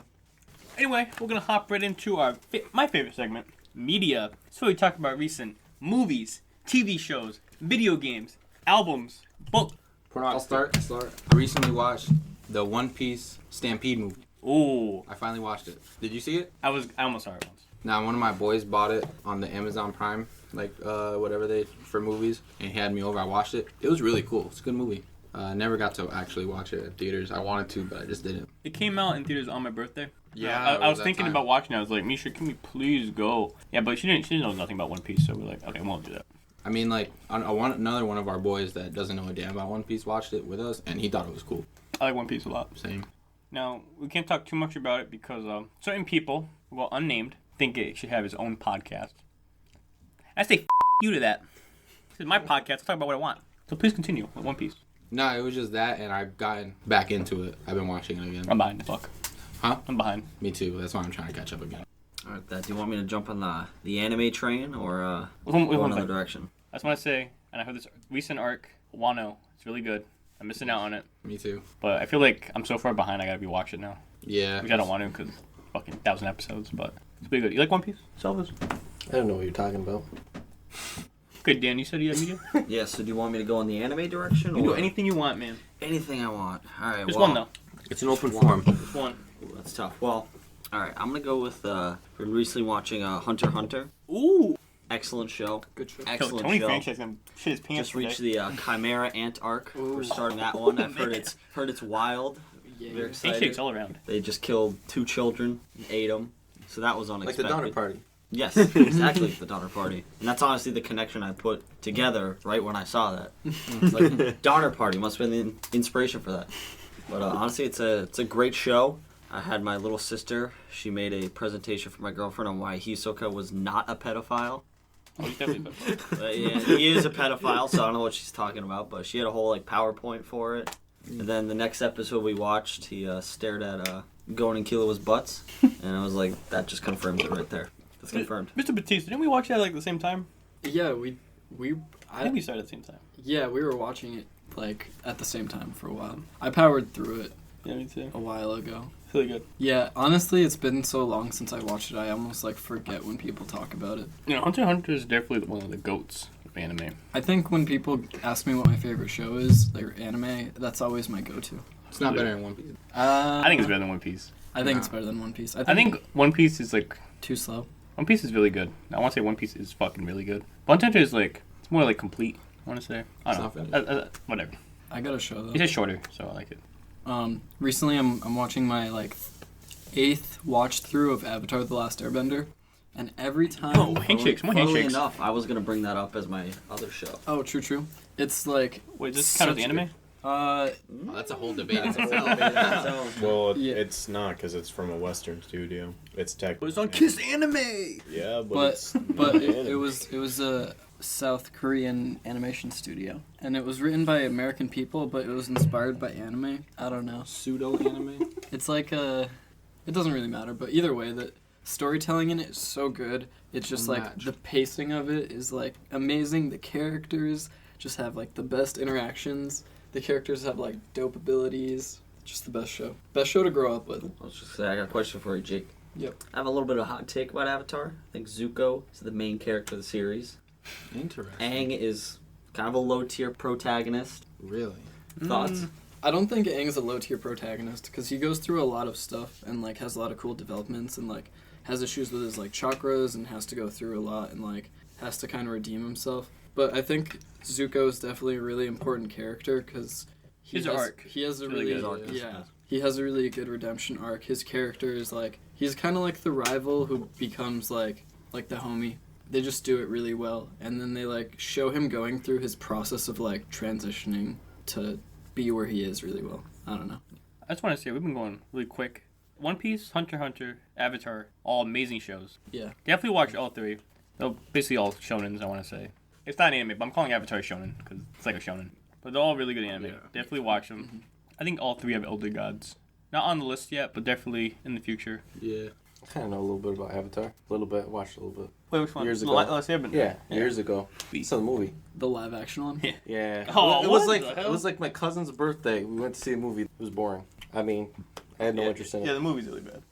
Anyway, we're gonna hop right into our my favorite segment, media. So we talk about recent movies, TV shows, video games, albums, books. I'll start. I recently watched the One Piece Stampede movie. Ooh, I finally watched it. Did you see it? I almost saw it once. Now, one of my boys bought it on the Amazon Prime, whatever they for movies, and he had me over. I watched it. It was really cool. It's a good movie. I never got to actually watch it at theaters. I wanted to, but I just didn't. It came out in theaters on my birthday. Yeah, I was thinking about watching it. I was like, Misha, can we please go? Yeah, but she didn't know nothing about One Piece, so we're like, okay, we won't do that. I mean, another one of our boys that doesn't know a damn about One Piece watched it with us, and he thought it was cool. I like One Piece a lot. Same. Now, we can't talk too much about it because certain people, well, unnamed, think it should have its own podcast. I say you to that. This is my podcast. I'll talk about what I want. So please continue with One Piece. No, it was just that, and I've gotten back into it. I've been watching it again. I'm behind the fuck. Huh? I'm behind. Me too. That's why I'm trying to catch up again. All right, do you want me to jump on the anime train or One go another thing. direction? I just want to say, and I heard this recent arc, Wano. It's really good. I'm missing out on it. Me too. But I feel like I'm so far behind, I gotta be watching now. Yeah. Which I don't want to because fucking 1,000 episodes, but it's pretty good. You like One Piece? Selvas? I don't know what you're talking about. Good, Dan. You said you had media? Yeah, so do you want me to go in the anime direction You can or do anything you want, man. anything I want? All right, Just well, one, though. It's an open forum. Just one. Ooh, that's tough. Well, all right, I'm gonna go with we're recently watching Hunter x Hunter. Ooh! Excellent show. Good show. Excellent Tony show. Franchise gonna shit his pants Just reached today. the Chimera Ant arc. We're starting that one. I've heard man. it's wild. Very Paint excited. shakes all around. They just killed 2 children and ate them, so that was Like unexpected. the Donner Party. Yes, exactly, the Donner Party. And that's honestly the connection I put together right when I saw that. It's like, Donner Party must have been the inspiration for that. But honestly, it's a great show. I had my little sister. She made a presentation for my girlfriend on why Hisoka was not a pedophile. Oh, he's definitely a But, yeah, he is a pedophile, so I don't know what she's talking about. But she had a whole PowerPoint for it. And then the next episode we watched, he stared at Gon and Kilo's butts, and I was like, that just confirms it right there. That's confirmed. Mr. Batista, didn't we watch that the same time? Yeah, I think we started at the same time. Yeah, we were watching it at the same time for a while. I powered through it Yeah, me too. a while ago. It's really good. Yeah, honestly, it's been so long since I watched it. I almost forget when people talk about it. You know, Hunter x Hunter is definitely one of the goats of anime. I think when people ask me what my favorite show is, anime, that's always my go-to. It's not better than One Piece. I think it's better than One Piece. I think it's better than One Piece. I think One Piece is too slow. One Piece is really good. I want to say One Piece is fucking really good. But Hunter x Hunter is it's more complete. I want to say. I don't know. Whatever. I got a show though. It's just shorter, so I like it. Recently I'm watching my 8th watch through of Avatar: The Last Airbender. And every time... Oh, handshakes, more Funnily handshakes. enough, I was gonna bring that up as my other show. Oh, true. It's like... Wait, does this count as such anime? Oh, that's a whole debate. Well, Yeah. it's not because it's from a Western studio. It's technically. It's on Kiss Anime! Yeah, but But it's but not it anime. was a South Korean animation studio, and it was written by American people, but it was inspired by anime. I don't know. Pseudo anime. It's like it doesn't really matter, but either way, the storytelling in it is so good. It's just like Unmatched. the pacing of it is like amazing. The characters just have like the best interactions. The characters have like dope abilities. Just the best show. Best show to grow up with. I was just say, I got a question for you, Jake. Yep. I have a little bit of a hot take about Avatar. I think Zuko is the main character of the series. Interesting. Aang is kind of a low tier protagonist. Really? Thoughts? I don't think Aang's a low tier protagonist because he goes through a lot of stuff and like has a lot of cool developments and like has issues with his like chakras and has to go through a lot and like has to kind of redeem himself. But I think Zuko is definitely a really important character because His arc. He has a really really good. yeah. He has a really good redemption arc. His character is like he's kind of like the rival who becomes like the homie. They just do it really well, and then they like show him going through his process of like transitioning to be where he is really well. I don't know. I just want to say, we've been going really quick. One Piece, Hunter x Hunter, Avatar, all amazing shows. Yeah. Definitely watch all three. They're basically all shonens, I want to say. It's not anime, but I'm calling Avatar shonen because it's like a shonen. But they're all really good anime. Yeah. Definitely watch them. I think all three have Elder Gods. Not on the list yet, but definitely in the future. Yeah. I kind of know a little bit about Avatar. A little bit. Watched a little bit. Wait, which one? Years The ago. Last Airbender. Yeah, years ago. It's a movie. The live action one. Yeah. Oh, it was what like the it hell? was like my cousin's birthday. We went to see a movie. It was boring. I mean, I had no interest in it. Yeah, the movie's really bad.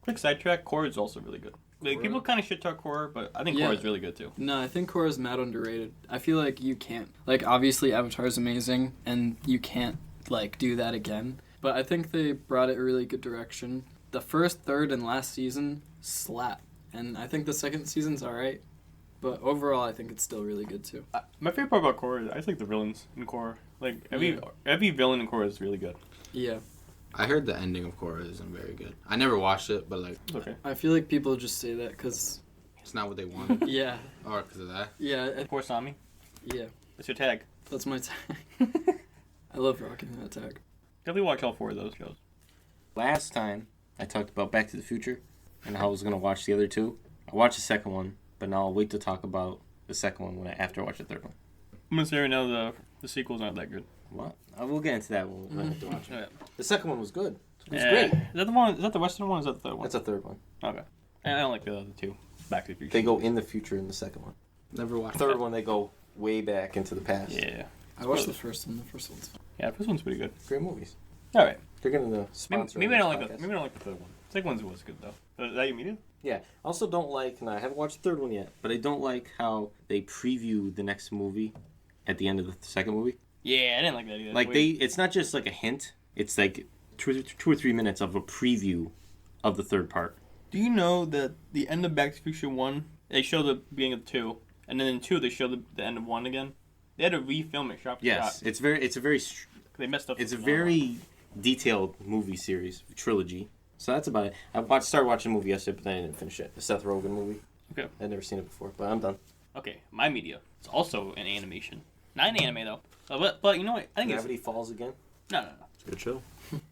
Quick sidetrack, Korra is also really good. Like, people kind of shit talk Korra, but I think Yeah. Korra is really good too. No, I think Korra's mad underrated. I feel like you can't like obviously Avatar's amazing and you can't like do that again. But I think they brought it a really good direction. The first, third, and last season slap, and I think the second season's alright. But overall, I think it's still really good too. My favorite part about Korra is I just like the villains in Korra. Like every villain in Korra is really good. Yeah, I heard the ending of Korra isn't very good. I never watched it, but like, It's okay. I feel like people just say that because it's not what they wanted. yeah, Or because of that. yeah, Korra Sami, yeah. it's your tag. That's my tag. I love rocking that tag. Definitely watch all four of those shows. Last time I talked about Back to the Future and how I was gonna watch the other two. I watched the second one, but now I'll wait to talk about the second one after I watch the third one. I'm gonna say right now the sequel's not that good. What? I will get into that when I have to watch it. Yeah. The second one was good. It was Yeah. great. Is that the one? Is that the Western one? Or is that the third one? That's a third one. Okay. I don't like the other two. Back to the Future. They go in the future in the second one. Never watched Third one, they go way back into the past. Yeah. I watched the first one. The first one's fun. Yeah, the first one's pretty good. Great movies. All right. They're gonna sponsor. Maybe I don't this like the podcast. maybe I don't like the third one. The second one was good though. Is that your medium? Yeah. I also don't like, and I haven't watched the third one yet, but I don't like how they preview the next movie at the end of the second movie. Yeah, I didn't like that either. Like it's not just like a hint. It's like two or 3 minutes of a preview of the third part. Do you know that the end of Back to the Future 1, they show the beginning of 2, and then in 2 they show the end of 1 again? They had to refilm it shot for Yes, shot. it's a very They messed up. it's a the very detailed movie series trilogy. So that's about it. Started watching the movie yesterday, but then I didn't finish it. The Seth Rogen movie. Okay. I'd never seen it before, but I'm done. Okay, my media. It's also an animation. Not an anime though. But you know what? I think Gravity Falls again. no. It's a good show.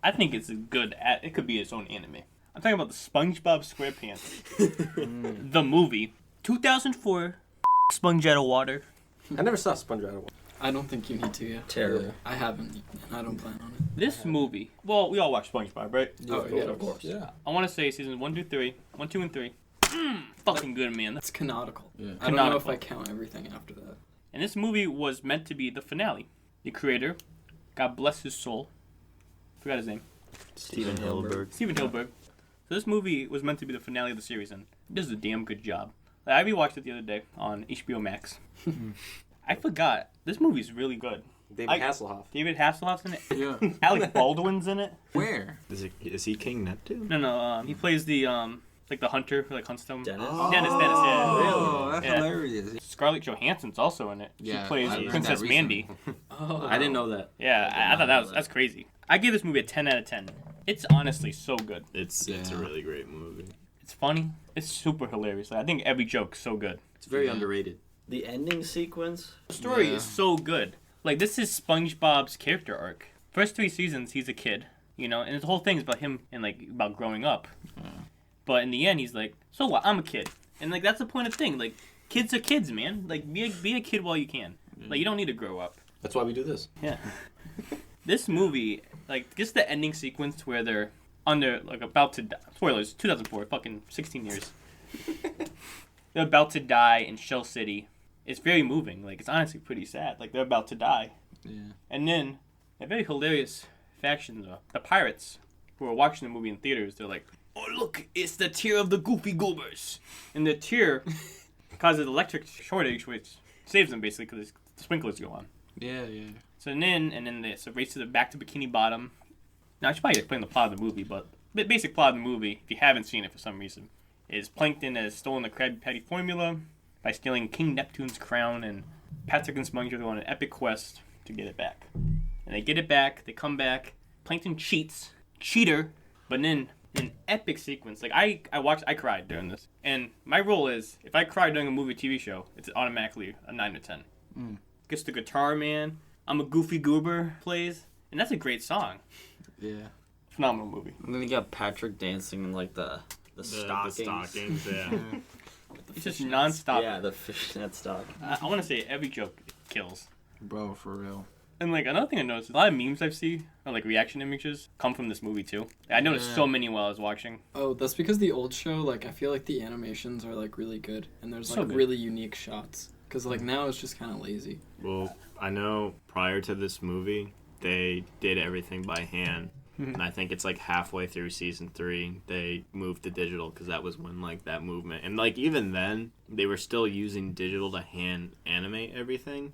I think it's a good. It could be its own anime. I'm talking about the SpongeBob SquarePants, the movie, 2004. Sponge out of water. I never saw Sponge Out of Water. I don't think you need to. Yeah. Terrible. I haven't, and I don't plan on it. This movie. Well, we all watch SpongeBob, right? Oh yeah, of course. Yeah. I want to say seasons 1, 2, 3, 1, 2, and 3. Fucking good, man. It's canonical. Yeah. I don't know if Canonical. I count everything after that. And this movie was meant to be the finale. The creator, God bless his soul, forgot his name, Steven Hillenburg. Steven Hillenburg. So this movie was meant to be the finale of the series, and it does a damn good job. Like, I rewatched it the other day on HBO Max. I forgot. This movie's really good. David Hasselhoff. David Hasselhoff's in it. Yeah. Alec Baldwin's in it. Where? Is he King Neptune? No. He plays the like the hunter who like hunts them. Dennis? Dennis, yeah. Oh, that's Yeah. hilarious. Scarlett Johansson's also in it. Yeah, she plays I learned Princess that Mandy. Oh. I didn't know that. Yeah, I thought that's crazy. I gave this movie a 10 out of 10. It's honestly so good. It's Yeah. a really great movie. It's funny. It's super hilarious. Like, I think every joke's so good. It's very underrated. The ending sequence. The story is so good. Like, this is SpongeBob's character arc. First 3 seasons, he's a kid, you know, and the whole thing is about him and, like, about growing up. But in the end, he's like, so what? I'm a kid. And, like, that's the point of the thing. Like, kids are kids, man. Like, be a kid while you can. Like, you don't need to grow up. That's why we do this. Yeah. This movie, like, just the ending sequence where they're about to die. Spoilers, 2004, fucking 16 years. They're about to die in Shell City. It's very moving. Like, it's honestly pretty sad. Like, they're about to die. Yeah. And then, a very hilarious faction, the pirates, who are watching the movie in theaters, they're like, oh, look, it's the tear of the Goofy Goobers. And the tear causes electric shortage, which saves them, basically, because the sprinklers go on. Yeah. So then this race back to Bikini Bottom. Now, I should probably explain the plot of the movie, but the basic plot of the movie, if you haven't seen it for some reason, is Plankton has stolen the Krabby Patty formula by stealing King Neptune's crown, and Patrick and SpongeBob go on an epic quest to get it back. And they get it back, they come back, Plankton cheater, but then an epic sequence. Like, I cried during this. And my rule is, if I cry during a movie or TV show, it's automatically a 9 or 10. Gets the guitar man, I'm a Goofy Goober plays, and that's a great song. Yeah. Phenomenal movie. And then you got Patrick dancing in like the stockings. The stockings, yeah. It's just nonstop. Yeah, the fishnet stock. I want to say every joke kills. Bro, for real. And, like, another thing I noticed, a lot of memes I've seen, or, like, reaction images, come from this movie, too. I noticed so many while I was watching. Oh, that's because the old show, like, I feel like the animations are, like, really good. And there's, like, really unique shots. Because, like, now it's just kind of lazy. Well, I know prior to this movie, they did everything by hand. And I think it's like halfway through season 3, they moved to digital because that was when like that movement. And like even then, they were still using digital to hand animate everything.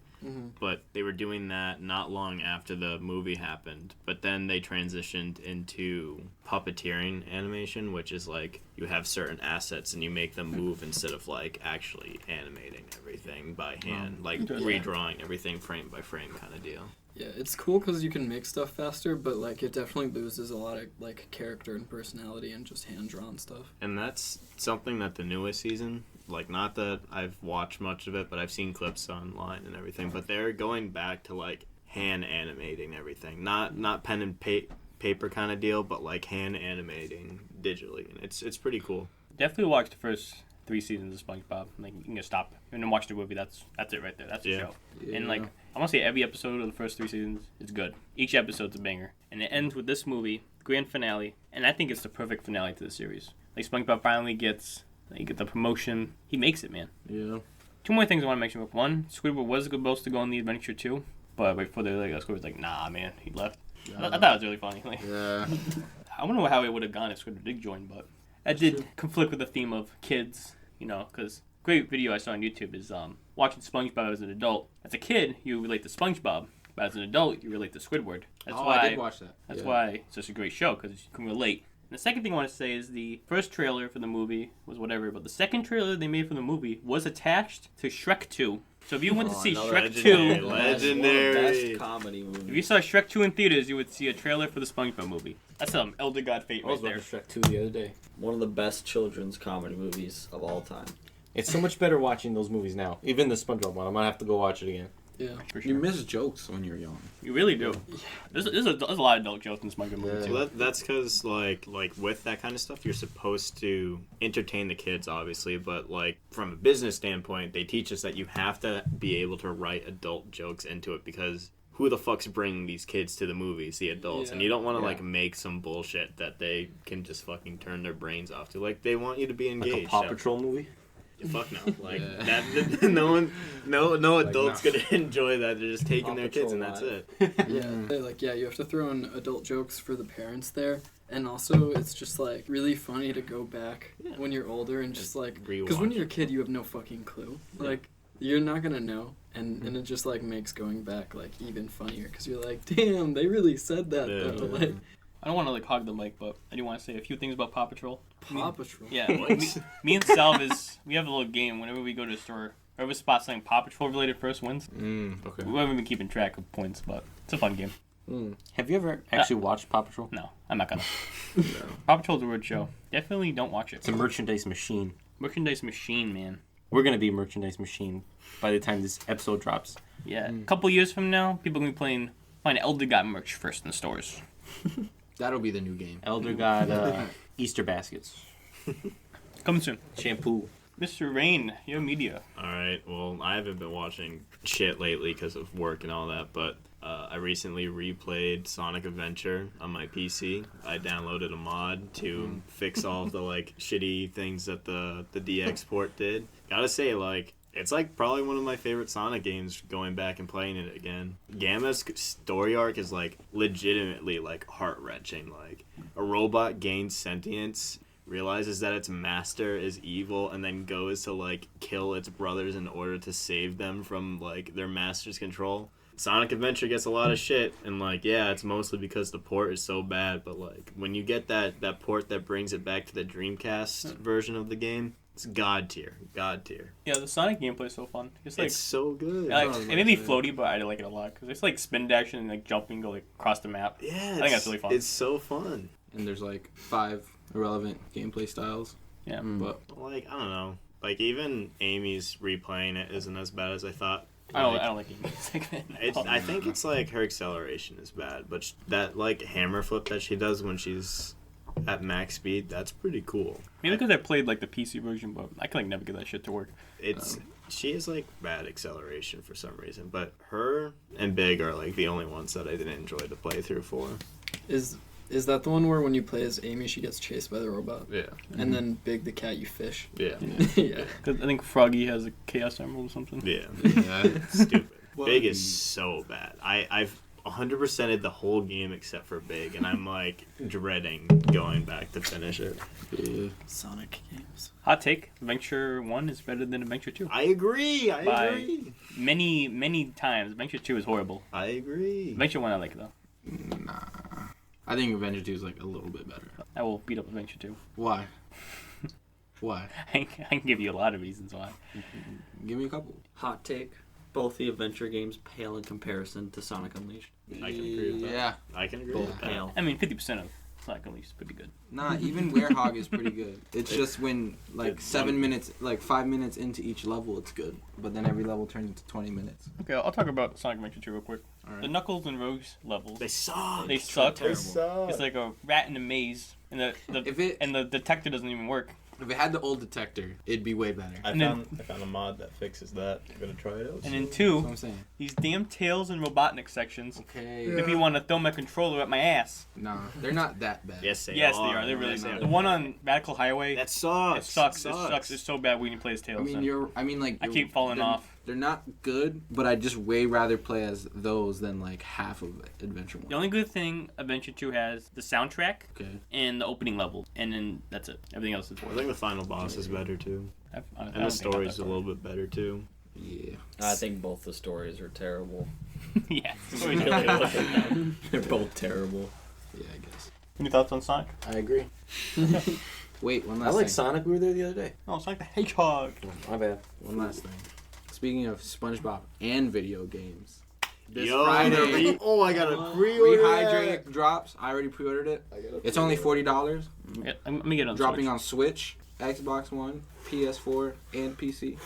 But they were doing that not long after the movie happened. But then they transitioned into puppeteering animation, which is like you have certain assets and you make them move instead of like actually animating everything by hand, like redrawing everything frame by frame kind of deal. Yeah, it's cool because you can make stuff faster, but, like, it definitely loses a lot of, like, character and personality and just hand-drawn stuff. And that's something that the newest season, like, not that I've watched much of it, but I've seen clips online and everything, but they're going back to, like, hand animating everything. Not pen and paper kind of deal, but, like, hand animating digitally. And it's pretty cool. Definitely watch the first 3 seasons of SpongeBob. Like, you can just stop and then watch the movie. That's it right there. That's the show. Yeah. And, like, I want to say every episode of the first 3 seasons is good. Each episode's a banger. And it ends with this movie, grand finale, and I think it's the perfect finale to the series. Like, SpongeBob finally gets the promotion. He makes it, man. Yeah. 2 more things I want to mention. One, Squidward was supposed to go on the adventure too, but right before Squidward's like, nah, man, he left. I thought it was really funny. Like, Yeah. I wonder how it would have gone if Squidward did join, but that did conflict with the theme of kids, you know, because great video I saw on YouTube is watching SpongeBob as an adult. As a kid, you relate to SpongeBob, but as an adult, you relate to Squidward. That's why I did watch that. That's why it's such a great show, because you can relate. And the second thing I want to say is the first trailer for the movie was whatever, but the second trailer they made for the movie was attached to Shrek 2. So if you went to see Shrek 2... Legendary. One of the best comedy movies. If you saw Shrek 2 in theaters, you would see a trailer for the SpongeBob movie. That's some Elder God fate I was right there. watching Shrek 2 the other day. One of the best children's comedy movies of all time. It's so much better watching those movies now. Even the SpongeBob one. I'm gonna have to go watch it again. Yeah. For sure. You miss jokes when you're young. You really do. There's a lot of adult jokes in this SpongeBob movie too. Well, that's because like with that kind of stuff, you're supposed to entertain the kids, obviously. But like from a business standpoint, they teach us that you have to be able to write adult jokes into it because who the fuck's bringing these kids to the movies, the adults, and you don't want to like make some bullshit that they can just fucking turn their brains off to. Like they want you to be engaged. Like a Paw Patrol movie. Yeah, fuck no. Like that, no adult's gonna enjoy that. They're just taking Paw their kids Patrol and that's it. Yeah, you have to throw in adult jokes for the parents there. And also, it's just, like, really funny to go back when you're older and just, like... Because when you're a kid, you have no fucking clue. Like, you're not gonna know. And it just, like, makes going back, like, even funnier. Because you're like, damn, they really said that, though. Like, I don't want to like hog the mic, but I do want to say a few things about Paw Patrol. Paw Patrol? Yeah, me and Salvis, we have a little game whenever we go to a store. Whoever spots something Paw Patrol related first wins. Okay. We haven't been keeping track of points, but it's a fun game. Have you ever actually watched Paw Patrol? No, I'm not gonna. Paw Patrol's a weird show. Definitely don't watch it. It's a merchandise machine. Merchandise machine, man. We're gonna be a merchandise machine by the time this episode drops. Yeah, a couple years from now, people are gonna be find Elder God merch first in the stores. That'll be the new game. Elder God Easter baskets. Coming soon. Shampoo. Mr. Rayn, your media. All right. Well, I haven't been watching shit lately because of work and all that, but I recently replayed Sonic Adventure on my PC. I downloaded a mod to fix all of the shitty things that the DX port did. Gotta say, it's probably one of my favorite Sonic games. Going back and playing it again. Gamma's story arc is legitimately heart wrenching. A robot gains sentience, realizes that its master is evil, and then goes to kill its brothers in order to save them from their master's control. Sonic Adventure gets a lot of shit, and yeah, it's mostly because the port is so bad, but when you get that port that brings it back to the Dreamcast version of the game, it's god tier. Yeah, the Sonic gameplay is so fun. It's so good. It may be floaty, but I like it a lot because it's spin dash and jumping, go across the map. Yeah, I think that's really fun. It's so fun. And there's 5 irrelevant gameplay styles. Yeah, but I don't know. Even Amy's replaying it isn't as bad as I thought. I don't like it. I think it's her acceleration is bad, but that hammer flip that she does when she's at max speed, that's pretty cool. Maybe because I played the PC version, but I can never get that shit to work. She has bad acceleration for some reason, but her and Big are the only ones that I didn't enjoy the playthrough for. Is that the one where when you play as Amy, she gets chased by the robot? Yeah. And then Big the cat, you fish? Yeah. Yeah. I think Froggy has a Chaos Emerald or something. Yeah. It's stupid. Big is so bad. I've 100%ed the whole game except for Big, and I'm dreading going back to finish it. yeah. Sonic games. Hot take: Adventure 1 is better than Adventure 2. I agree. By many times. Adventure 2 is horrible. I agree. Adventure 1 I like though. Nah. I think Adventure 2 is a little bit better. I will beat up Adventure 2. Why? Why? I can give you a lot of reasons why. Give me a couple. Hot take. Both the adventure games pale in comparison to Sonic Unleashed. I can agree with that. Yeah. I can agree Both with that. pale. I mean, 50% of Sonic Unleashed is pretty good. Nah, even Werehog is pretty good. It's just when 7 minutes, 5 minutes into each level, it's good. But then every level turns into 20 minutes. Okay, I'll talk about Sonic Adventure 2 real quick. Alright. The Knuckles and Rogues levels. They suck. They suck. They suck. It's like a rat in a maze, and the detector doesn't even work. If it had the old detector, it'd be way better. I And then- found a mod that fixes that. I'm gonna try it out. And then That's 2, what I'm saying. these damn Tails and Robotnik sections Okay. make me want to throw my controller at my ass. Nah, they're not that bad. Yes, they Yes, are. they are. They really They're are. not. The one on Radical Highway, That sucks. it sucks. It sucks. It's so bad when you play as Tails. I mean, I keep falling off. They're not good, but I'd just way rather play as those than half of Adventure 1. The only good thing Adventure 2 has the soundtrack Okay. and the opening level, and then that's it. Everything else is I worse. think the final boss is better too, I and don't the think story's about a little bit better too. Yeah. I think both the stories are terrible. that. Yeah. the story's really good. They're both terrible. Yeah, I guess. Any thoughts on Sonic? I agree. Wait, one I last like thing. Sonic. We were there the other day. Oh, Sonic the Hedgehog. My bad. One last thing. Speaking of SpongeBob and video games, this Yo, Friday, oh, I got a pre-order. Rehydrated drops. I already pre-ordered it. It's only $40. Yeah, I'm gonna get it on Dropping Switch. on Switch, Xbox One, PS4, and PC.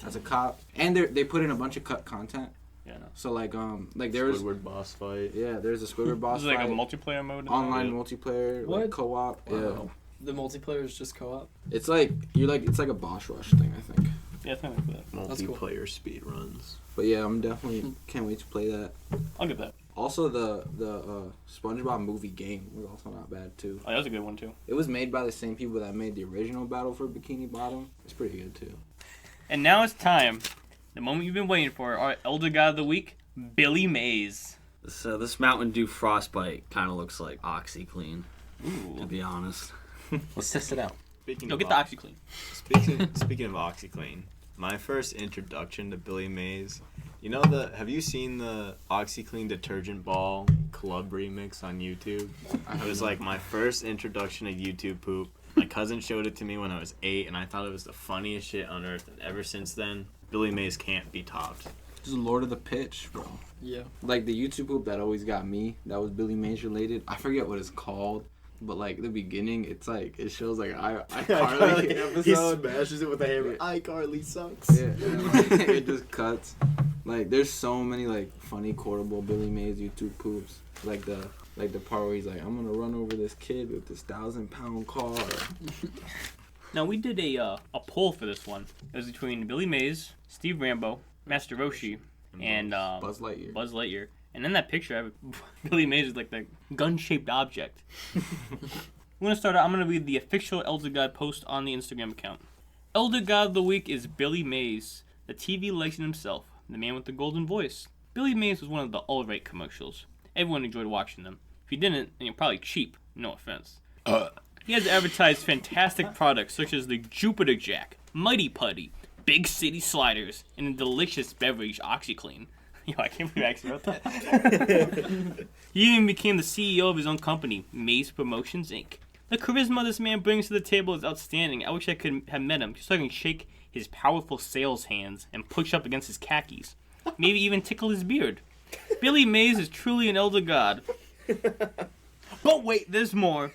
That's a cop. And they put in a bunch of cut content. Yeah, no. So there was Squidward boss fight. there's a Squidward boss This is like fight, a multiplayer mode. online multiplayer, What? co-op. Yeah, Wow. The multiplayer is just co-op? it's it's like a boss rush thing, I think. Yeah, it's kind of like that. That's cool. Multiplayer speed runs. But yeah, I'm definitely can't wait to play that. I'll get that. Also, the SpongeBob movie game was also not bad too. Oh, that was a good one too. It was made by the same people that made the original Battle for Bikini Bottom. It's pretty good too. And now it's time. The moment you've been waiting for. Our Elder God of the Week, Billy Mays. So this Mountain Dew Frost Bite kind of looks like OxyClean, to Ooh. be honest. Let's test it out. Speaking Go of get the OxyClean. Speaking of OxyClean, my first introduction to Billy Mays. Have you seen the OxyClean detergent ball club remix on YouTube? It was my first introduction to YouTube poop. My cousin showed it to me when I was 8, and I thought it was the funniest shit on earth. And ever since then, Billy Mays can't be topped. Just Lord of the Pitch, bro. Yeah. Like the YouTube poop that always got me, that was Billy Mays related. I forget what it's called, but like the beginning, it's like it shows like iCarly episode. He smashes it with a hammer. iCarly sucks. Yeah, and, like, it just cuts. Like there's so many like funny quotable Billy Mays YouTube poops. Like the part where he's like, I'm gonna run over this kid with this 1,000-pound car. Now we did a poll for this one. It was between Billy Mays, Steve Rambo, Master Roshi, and Buzz Lightyear. Buzz Lightyear. And in that picture, I have Billy Mays is like the gun-shaped object. I'm gonna start out. I'm gonna read the official Elder God post on the Instagram account. Elder God of the week is Billy Mays, the TV legend himself, the man with the golden voice. Billy Mays was one of the All-Right commercials. Everyone enjoyed watching them. If you didn't, then you're probably cheap. No offense. He has advertised fantastic products such as the Jupiter Jack, Mighty Putty, Big City Sliders, and a delicious beverage, OxyClean. Yo, I can't believe I actually wrote that. He even became the CEO of his own company, MAYS Promotions, Inc. The charisma this man brings to the table is outstanding. I wish I could have met him just so I can shake his powerful sales hands and push up against his khakis. Maybe even tickle his beard. Billy Mays is truly an elder god. But wait, there's more.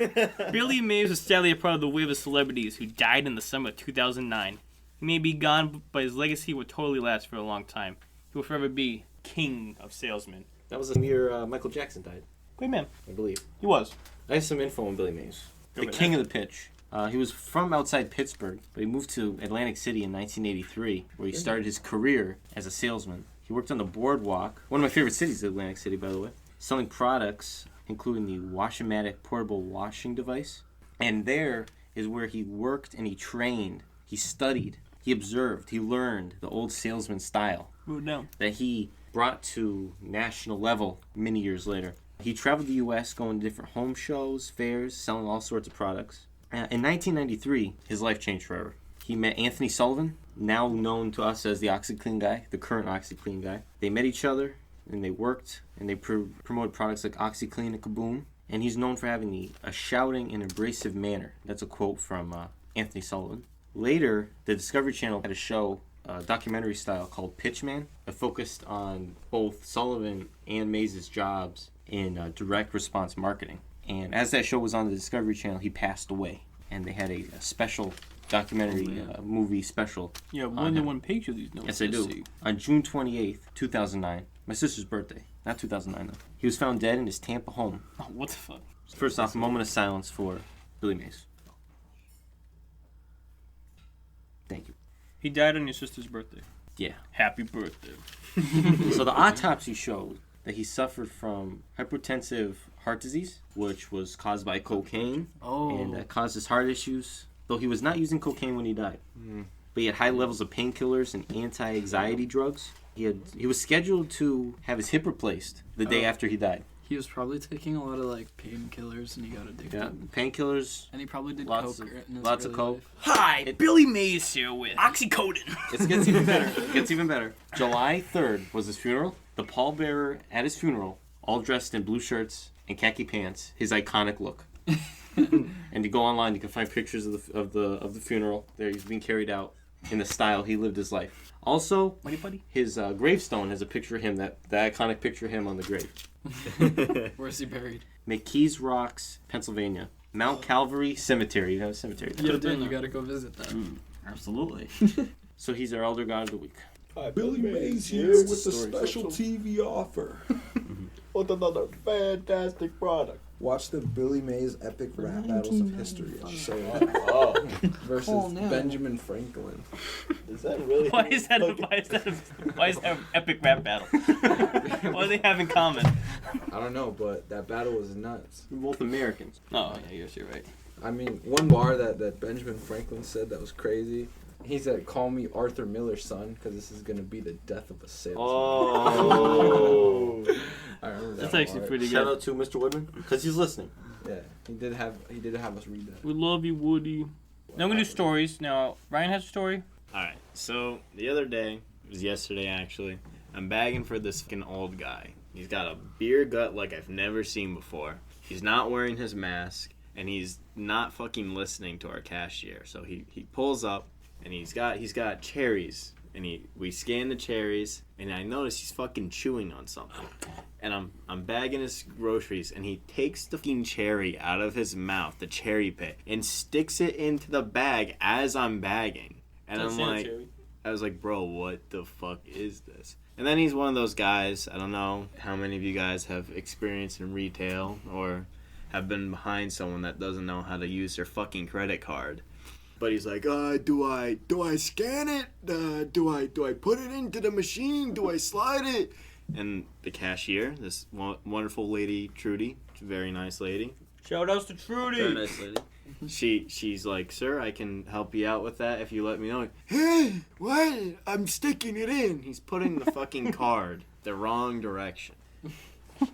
Billy Mays was sadly a part of the wave of celebrities who died in the summer of 2009. He may be gone, but his legacy will totally last for a long time. He will forever be king of salesmen. That was the year Michael Jackson died, Great man. I believe. He was. I have some info on Billy Mays. The Go king of the pitch. He was from outside Pittsburgh, but he moved to Atlantic City in 1983, where he started his career as a salesman. He worked on the boardwalk, one of my favorite cities is Atlantic City, by the way, selling products including the Wash-O-Matic portable washing device. And there is where he worked and he trained, he studied, he observed, he learned the old salesman style Wrote down. that he brought to national level many years later. He traveled the U.S. going to different home shows, fairs, selling all sorts of products. In 1993, his life changed forever. He met Anthony Sullivan, now known to us as the OxyClean guy, the current OxyClean guy. They met each other, and they worked, and they promoted products like OxyClean and Kaboom. And he's known for having a shouting and abrasive manner. That's a quote from Anthony Sullivan. Later, the Discovery Channel had a show, documentary style, called Pitchman, that focused on both Sullivan and Mays' jobs in direct response marketing. And as that show was on the Discovery Channel, he passed away. And they had a special documentary movie special. Yeah, more than one page of these notes. Yes, they do. See. On June 28th, 2009, my sister's birthday. Not 2009, though. He was found dead in his Tampa home. Oh, what the fuck? First off, a moment of silence for Billy Mays. Thank you. He died on your sister's birthday. Yeah. Happy birthday. So the autopsy showed that he suffered from hypertensive heart disease, which was caused by cocaine, and that caused his heart issues, though he was not using cocaine when he died. But he had high levels of painkillers and anti-anxiety drugs. He was scheduled to have his hip replaced the day after he died. He was probably taking a lot of like painkillers and he got addicted. Yeah, painkillers. And he probably did Lots coke of- in his lots of early coke. life. Hi, Billy Mays here with Oxycodone. It gets even better. It gets even better. July 3rd was his funeral. The pallbearer at his funeral, all dressed in blue shirts and khaki pants, his iconic look. And you go online, you can find pictures of the funeral. There, he's being carried out in the style he lived his life. Also, his gravestone has a picture of him, the iconic picture of him on the grave. Where's he buried? McKees Rocks, Pennsylvania. Mount Calvary Cemetery. You have a cemetery there. Yeah, Dan, you gotta go visit that. Absolutely. So he's our Elder God of the Week. Billy Mays here with a special TV offer. With another fantastic product. Watch the Billy Mays epic rap battles of history. It's so versus Benjamin Franklin. Is that really? Why is that an epic rap battle? What do they have in common? I don't know, but that battle was nuts. We're both Americans. Oh, yeah, you're right. I mean, one bar that Benjamin Franklin said that was crazy. He said, "Call me Arthur Miller's son, because this is gonna be the death of a salesman." Oh, I remember that. That's actually pretty good. Shout out to Mr. Woodman, because he's listening. Yeah, he did have us read that. We love you, Woody. Now I'm gonna do stories. Now Ryan has a story. Alright, so the other day, it was yesterday actually, I'm bagging for this fucking old guy. He's got a beer gut like I've never seen before. He's not wearing his mask, and he's not fucking listening to our cashier. So he pulls up, and he's got cherries and we scan the cherries, and I notice he's fucking chewing on something. And I'm bagging his groceries, and he takes the fucking cherry out of his mouth, the cherry pit, and sticks it into the bag as I'm bagging. And I'm like, I was like, bro, what the fuck is this? And then he's one of those guys, I don't know how many of you guys have experience in retail or have been behind someone that doesn't know how to use their fucking credit card. But he's like, do I scan it? Do I put it into the machine? Do I slide it? And the cashier, this wonderful lady, Trudy, very nice lady. Shout outs to Trudy. Very nice lady. She's like, sir, I can help you out with that if you let me know. Hey, what? I'm sticking it in. He's putting the fucking card the wrong direction.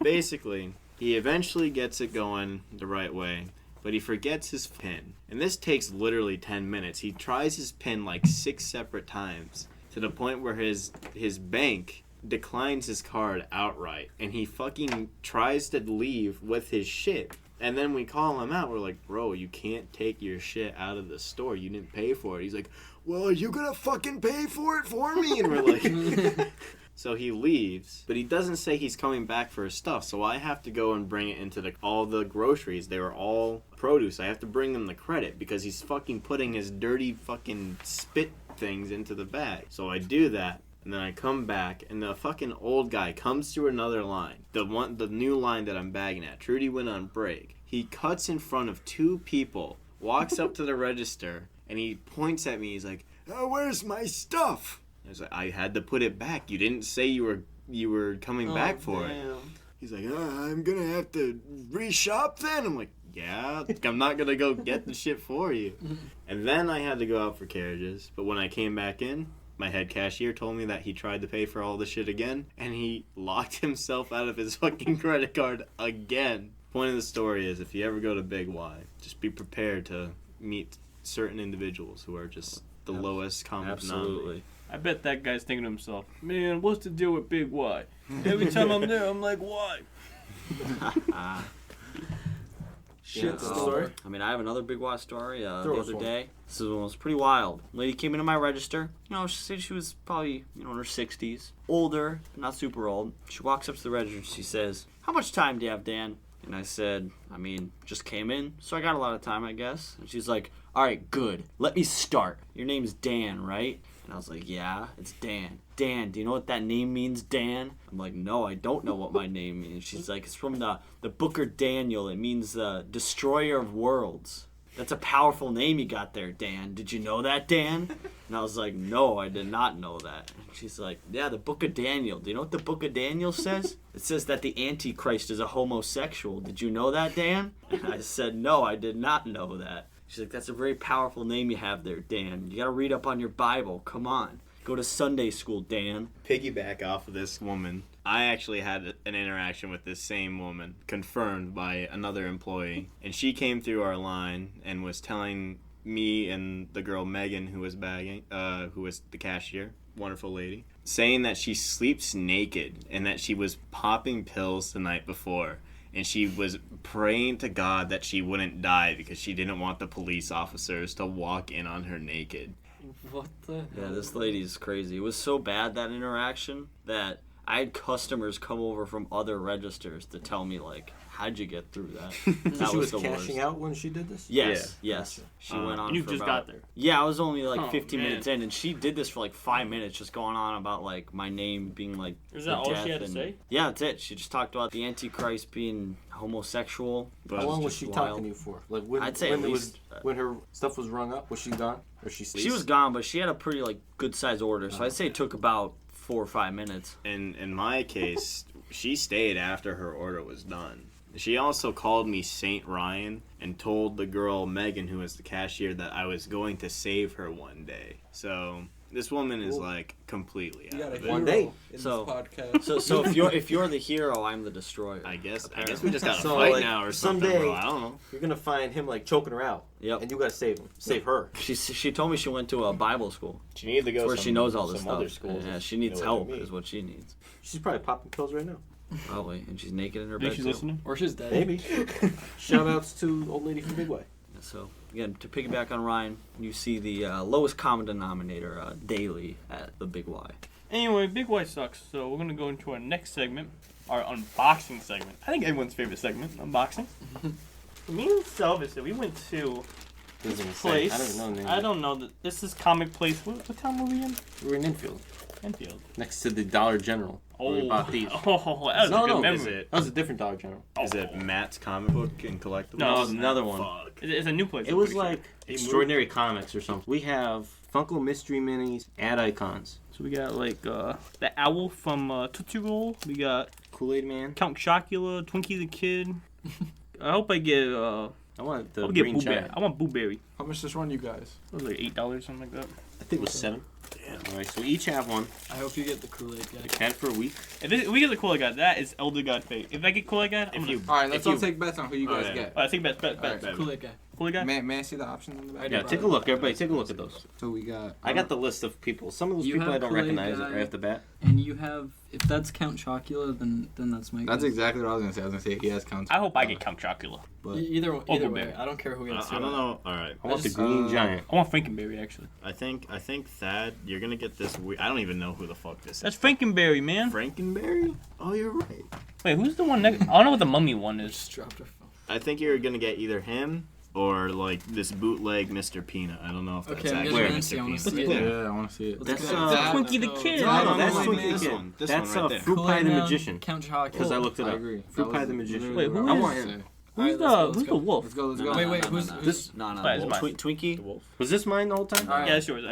Basically, he eventually gets it going the right way, but he forgets his PIN. And this takes literally 10 minutes. He tries his PIN like 6 separate times to the point where his bank declines his card outright. And he fucking tries to leave with his shit. And then we call him out. We're like, bro, you can't take your shit out of the store. You didn't pay for it. He's like, well, are you gonna fucking pay for it for me? And we're like... So he leaves, but he doesn't say he's coming back for his stuff. So I have to go and bring it into all the groceries. They were all produce. I have to bring them the credit because he's fucking putting his dirty fucking spit things into the bag. So I do that. And then I come back, and the fucking old guy comes through another line. The new line that I'm bagging at. Trudy went on break. He cuts in front of 2 people, walks up to the register, and he points at me. He's like, oh, where's my stuff? I was like, I had to put it back. You didn't say you were coming back for it. He's like, I'm going to have to reshop then? I'm like, yeah, I'm not going to go get the shit for you. And then I had to go out for carriages. But when I came back in, my head cashier told me that he tried to pay for all the shit again, and he locked himself out of his fucking credit card again. Point of the story is, if you ever go to Big Y, just be prepared to meet certain individuals who are just the lowest common denominator. I bet that guy's thinking to himself, man, what's the deal with Big Y? Every time I'm there, I'm like, why? Shit story. I mean, I have another Big Y story. The other day, this one was pretty wild. Lady came into my register. You know, she said she was probably, in her 60s. Older, not super old. She walks up to the register and she says, how much time do you have, Dan? And I said, I mean, just came in, so I got a lot of time, I guess. And she's like, all right, good. Let me start. Your name's Dan, right? And I was like, yeah, it's Dan. Dan, do you know what that name means, Dan? I'm like, no, I don't know what my name means. She's like, it's from the Booker Daniel. It means the Destroyer of Worlds. That's a powerful name you got there, Dan. Did you know that, Dan? And I was like, no, I did not know that. And she's like, yeah, the Book of Daniel. Do you know what the Book of Daniel says? It says that the Antichrist is a homosexual. Did you know that, Dan? And I said, no, I did not know that. She's like, that's a very powerful name you have there, Dan. You gotta read up on your Bible. Come on. Go to Sunday school, Dan. Piggyback off of this woman. I actually had an interaction with this same woman, confirmed by another employee. And she came through our line and was telling me and the girl Megan, who was bagging, who was the cashier, wonderful lady, saying that she sleeps naked and that she was popping pills the night before. And she was praying to God that she wouldn't die because she didn't want the police officers to walk in on her naked. What the hell? Yeah, this lady's crazy. It was so bad, that interaction, that I had customers come over from other registers to tell me, like, how'd you get through that? That she was the cashing worst. out when she did this? Yes, yes. Gotcha. She went on You for just about, got there. Yeah, I was only like 15 minutes in, and she did this for like 5 minutes, just going on about like my name being like Is that all she had to say? Yeah, that's it. She just talked about the Antichrist being homosexual. How long was she talking to you for? Like when, I'd say when at least when her stuff was rung up, was she gone? Or she was gone, but she had a pretty like good size order, so I'd say it took about 4 or 5 minutes. In my case, she stayed after her order was done. She also called me Saint Ryan and told the girl Megan, who was the cashier, that I was going to save her one day. So this woman is like completely out of it. One day. In So- this podcast. So if you're the hero, I'm the destroyer. I guess Apparently. we just gotta So, fight like, now or something, someday- bro. I don't know. You're gonna find him like choking her out. Yep. And you gotta save him. Save her. She told me she went to a Bible school. She needed to go That's where she knows all this some stuff. other schools. Yeah, she you needs know what I help mean. is what she needs. She's probably popping pills right now. Probably. And she's naked in her Think bed she's too. listening? Or she's dead. Maybe. Shout outs to old lady from Big Way. Yes, So again, to piggyback on Ryan, you see the lowest common denominator daily at the Big Y. Anyway, Big Y sucks. So we're gonna go into our next segment, our unboxing segment. I think everyone's favorite segment, unboxing. Me and Salvis, we went to this place. I don't know the name. I don't know. This is Comic Place. What town were we in? We were in Enfield. Enfield. Next to the Dollar General. Oh, where we bought these. That was a good memory. Is it? That was a different Dollar General. Is it Matt's comic book and collectibles? No, That was another one. Fuck. It's a new place. It I'm was pretty sure. like Extraordinary Comics or something. We have Funko Mystery Minis, ad icons. So we got like the owl from Tootsie Roll. We got Kool-Aid Man. Count Chocula, Twinkie the Kid. I hope I get I want the I'll get green Boo Berry. giant. I want Boo Berry. How much does this run you guys? It was like $8, something like that. I think it was 7. Damn. All right, so we each have one. I hope you get the Kool-Aid guy. We've had it for a week. If we get the Kool-Aid guy, that is Elder God fate. If I get Kool-Aid guy, I'm gonna... All right, let's all take bets on who you guys get. I think bet. Kool-Aid guy. Kool-Aid guy? May I see the options on the back? Yeah, take a look. Everybody, take a look at those. So we got. I got the list of people. Some of those You people have I don't Kool-Aid recognize guy. right off the bat. And you have, if that's Count Chocula, then that's my That's guess. exactly what I was gonna say. I was gonna say he has counts. I hope I get Count Chocula. But Either Boo way, Berry. I don't care who gets I don't know. All right. I want the just- green giant. I want Frankenberry, actually. I think Thad, you're gonna get this. I don't even know who the fuck this That's is. Frankenberry, man. Frankenberry? Oh, you're right. Wait, who's the one next? I don't know what the mummy one is. Just dropped her phone. I think you're gonna get either him or like this bootleg Mr. Peanut. I don't know if that's Okay, I'm actually getting Mr. fancy. I want Peanut. to see it. yeah, I want to see it. Let's That's, go. Twinkie the Kid. No, that's wait, Twinkie this the Kid. one. This That's one right there. Fruit Pie the Kool-Aid, Magician. Count Chocula. Because I looked it I up. agree. Fruit Pie the Magician. Wait, who I is- want him. Who's Alright, let's go, who's let's the go. wolf? Let's go. Let's go. Wait, who's This- No, Oh, it's mine. Twinkie? The wolf. Was this mine the whole time? Alright. Yeah, it's yours.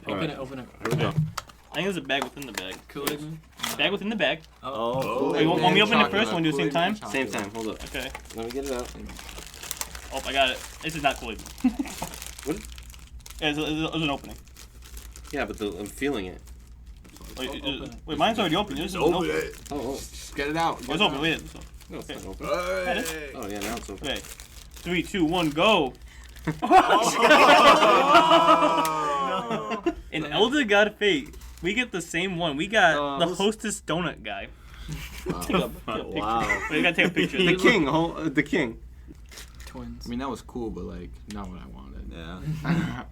Open it, open it. Here we go. I think there's a bag within the bag. Kool-Aid man? Bag within the bag. Oh. Wait, want me to open it first? Want to do it at the same time? Same time. Hold up. Okay. Let me get it out. Oh, I got it. This is not Kool-Aid. What? Yeah, it's an opening. Yeah, but I'm feeling it. Wait, mine's already open. This is open. Oh. Just get it out. Oh, it's open. Wait. No, it's Okay. not open. That is? Oh, yeah, now it's open. Okay. 3, 2, 1, go. In Elder God Fate, we get the same one. We got the Hostess Donut guy. Take a picture. Wow. Wait, we gotta take a picture. The king. The king. Twins. I mean, that was cool, but like, not what I wanted. Yeah.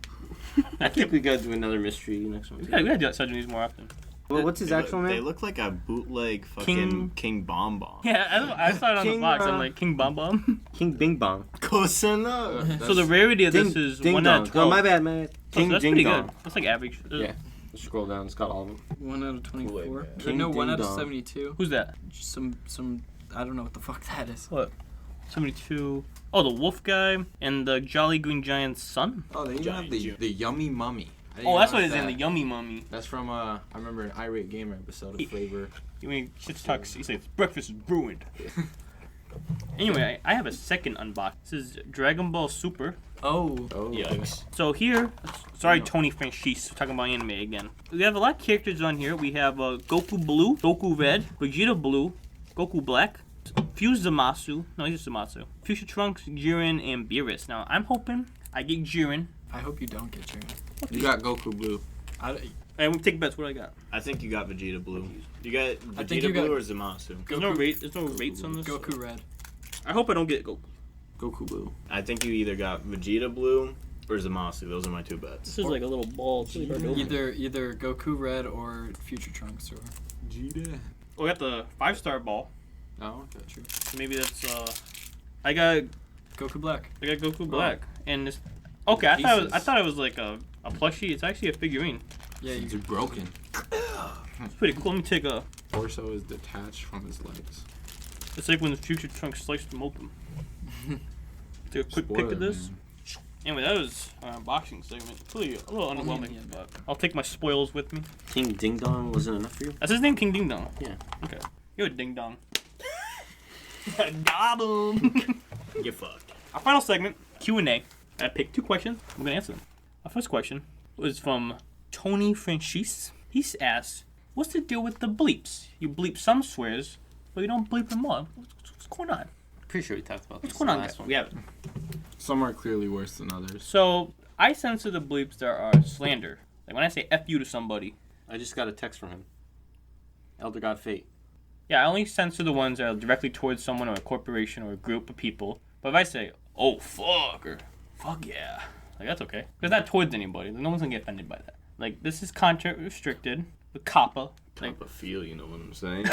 I think we gotta do another mystery next one. We gotta do such these more often. Well, what's his actual They name? look like a bootleg fucking King Bomb Bomb. Yeah, I saw it on the King, box. I'm like, King Bomb Bomb. King Bing Bong. Close enough. So the rarity of this is Ding 1 out Dong. of 12. Oh, my bad, man. So King that's Ding pretty Dong. good. That's like average. Yeah. Let's scroll down. It's got all of them. 1 out of 24. Or King no, 1 Ding out of Dong. 72. Who's that? Just some, I don't know what the fuck that is. What? 72. Oh, the wolf guy and the Jolly Green Giant's son? Oh, they even have the Yummy Mummy. I didn't Oh, even that's know what it is in that. the Yummy Mummy. That's from I remember an Irate Gamer episode of Flavor. You mean shit talks? He says breakfast is ruined. Anyway, I have a second unbox. This is Dragon Ball Super. Oh. Yikes. So here, sorry Tony Franchise, talking about anime again. We have a lot of characters on here. We have Goku Blue, Goku Red, Vegeta Blue, Goku Black, Fuse Zamasu, no he's just Zamasu, Future Trunks, Jiren, and Beerus. Now I'm hoping I get Jiren. I hope you don't get Jiren. You got Goku Blue. And we take bets. What I got? I think you got Vegeta Blue. You got think Vegeta you got- Blue or Zamasu? There's no rate. There's no rates on this. Goku Red. I hope I don't get Goku. Goku Blue. I think you either got Vegeta Blue or Zamasu. Those are my two bets. This is like a little ball. It's really hard to open. Either Goku Red or Future Trunks or. Vegeta. Oh, we got the 5-star ball. Oh, okay. True. So maybe that's I got Goku Black. Goku Black and this. Okay, I thought it was like a plushie. It's actually a figurine. Yeah, It's broken. It's pretty cool. Let me take a. Torso is detached from his legs. It's like when the Future Trunks sliced them open. Take a quick pic Spoiler, of this. man. Anyway, that was our unboxing segment. It's really a little underwhelming, yeah. but I'll take my spoils with me. King Ding Dong wasn't enough for you? That's his name, King Ding Dong. Yeah. Okay. You're a ding dong. Got him. You're fucked. Our final segment, Q&A. I picked 2 questions. I'm gonna answer them. Our first question was from Tony Franchise. He asked, "What's the deal with the bleeps? You bleep some swears, but you don't bleep them all. What's going on? Pretty sure we talked about this. What's going on, in the guys? last one. We have it." Some are clearly worse than others. So I censor the bleeps that are slander. Like when I say "f you" to somebody. I just got a text from him. Elder God Fate. Yeah, I only censor the ones that are directly towards someone or a corporation or a group of people. But if I say "oh fuck" or Fuck yeah. Like, that's okay. It's not towards anybody. No one's gonna get offended by that. Like, this is content restricted with COPPA. Like, a feel, you know what I'm saying? But,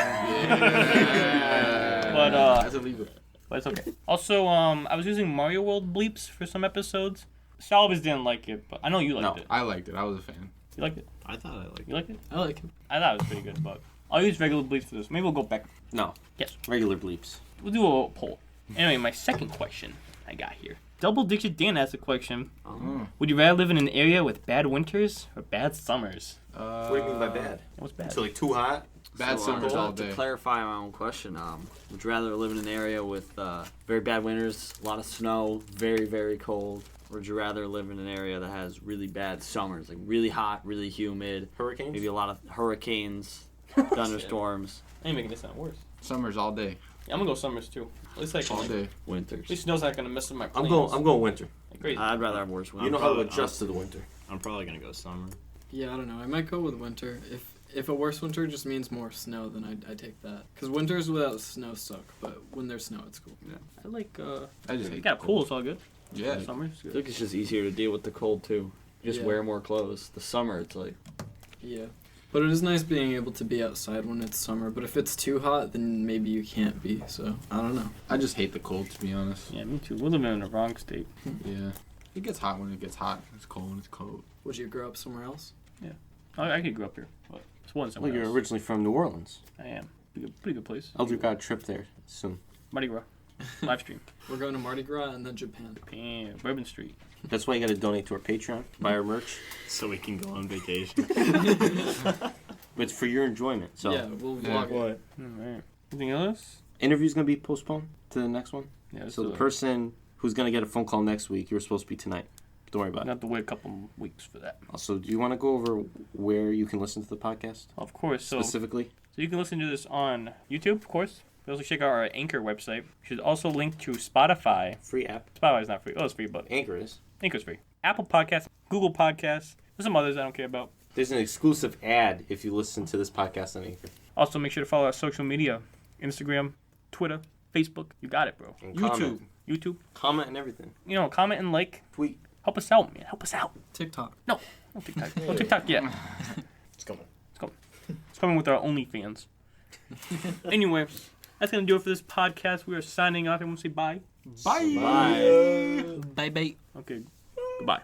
That's illegal. But it's okay. Also, I was using Mario World bleeps for some episodes. Salvas didn't like it, but I know you liked it. I liked it. I was a fan. You liked it? I thought I liked it. You liked it? I like it. I thought it was pretty good, but I'll use regular bleeps for this. Maybe we'll go back. No. Yes. Regular bleeps. We'll do a poll. Anyway, my second question I got here. Double Digit Dan asked a question. Would you rather live in an area with bad winters or bad summers? What do you mean by bad? What's bad? So like too hot? Bad summers all To day. clarify my own question, would you rather live in an area with very bad winters, a lot of snow, very, very cold, or would you rather live in an area that has really bad summers, like really hot, really humid, Hurricanes? maybe a lot of hurricanes, thunderstorms, I ain't making this sound worse. Summers all day. Yeah, I'm gonna go summers too. At least I can. All day. winters? At least snow's not gonna mess with my plans. I'm going winter. Like crazy. I'd rather have worse winters. You know how to probably- adjust to the winter. I'm probably gonna go summer. Yeah, I don't know. I might go with winter. If a worse winter just means more snow, then I'd take that. Because winters without snow suck, but when there's snow, it's cool. I like. I just You hate got the pool, cold. it's all good. Yeah. Summers. I Good. think it's just easier to deal with the cold too. You just Yeah. wear more clothes. The summer, it's like Yeah. But it is nice being able to be outside when it's summer. But if it's too hot, then maybe you can't be. So, I don't know. I just hate the cold, to be honest. Yeah, me too. We're living in the wrong state. Yeah. It gets hot when it gets hot. It's cold when it's cold. Would you grow up somewhere else? I could grow up here, but it's one Well, somewhere you're else. originally from New Orleans. I am. Pretty good place. Eldrick got a trip there soon. Mardi Gras. Live stream. We're going to Mardi Gras and then Japan. Japan. Bourbon Street. That's why you gotta donate to our Patreon, buy our merch. So we can go on vacation. But it's for your enjoyment. So Yeah, we'll vlog it. Alright. Anything else? interview's gonna be postponed to the next one. Yeah, So the person who's gonna get a phone call next week, you were supposed to be tonight. Don't worry I about it. have to wait a couple weeks for that. Also, do you want to go over where you can listen to the podcast Of course. So specifically? you can listen to this on YouTube, of course. You also check out our Anchor website. You should also link to Spotify. Free app. Spotify's not free. Oh, it's free, but Anchor is. Anchor's free. Apple Podcasts, Google Podcasts. There's some others I don't care about. There's an exclusive ad if you listen to this podcast on Anchor. Also, make sure to follow our social media. Instagram, Twitter, Facebook. You got it, bro. And YouTube. Comment and everything. You know, comment and like. Tweet. Help us out, man. Help us out. TikTok. No TikTok. No TikTok yet. It's coming. It's coming with our OnlyFans. Anyway, that's going to do it for this podcast. We are signing off. Everyone say bye. Bye bye. Okay. Goodbye.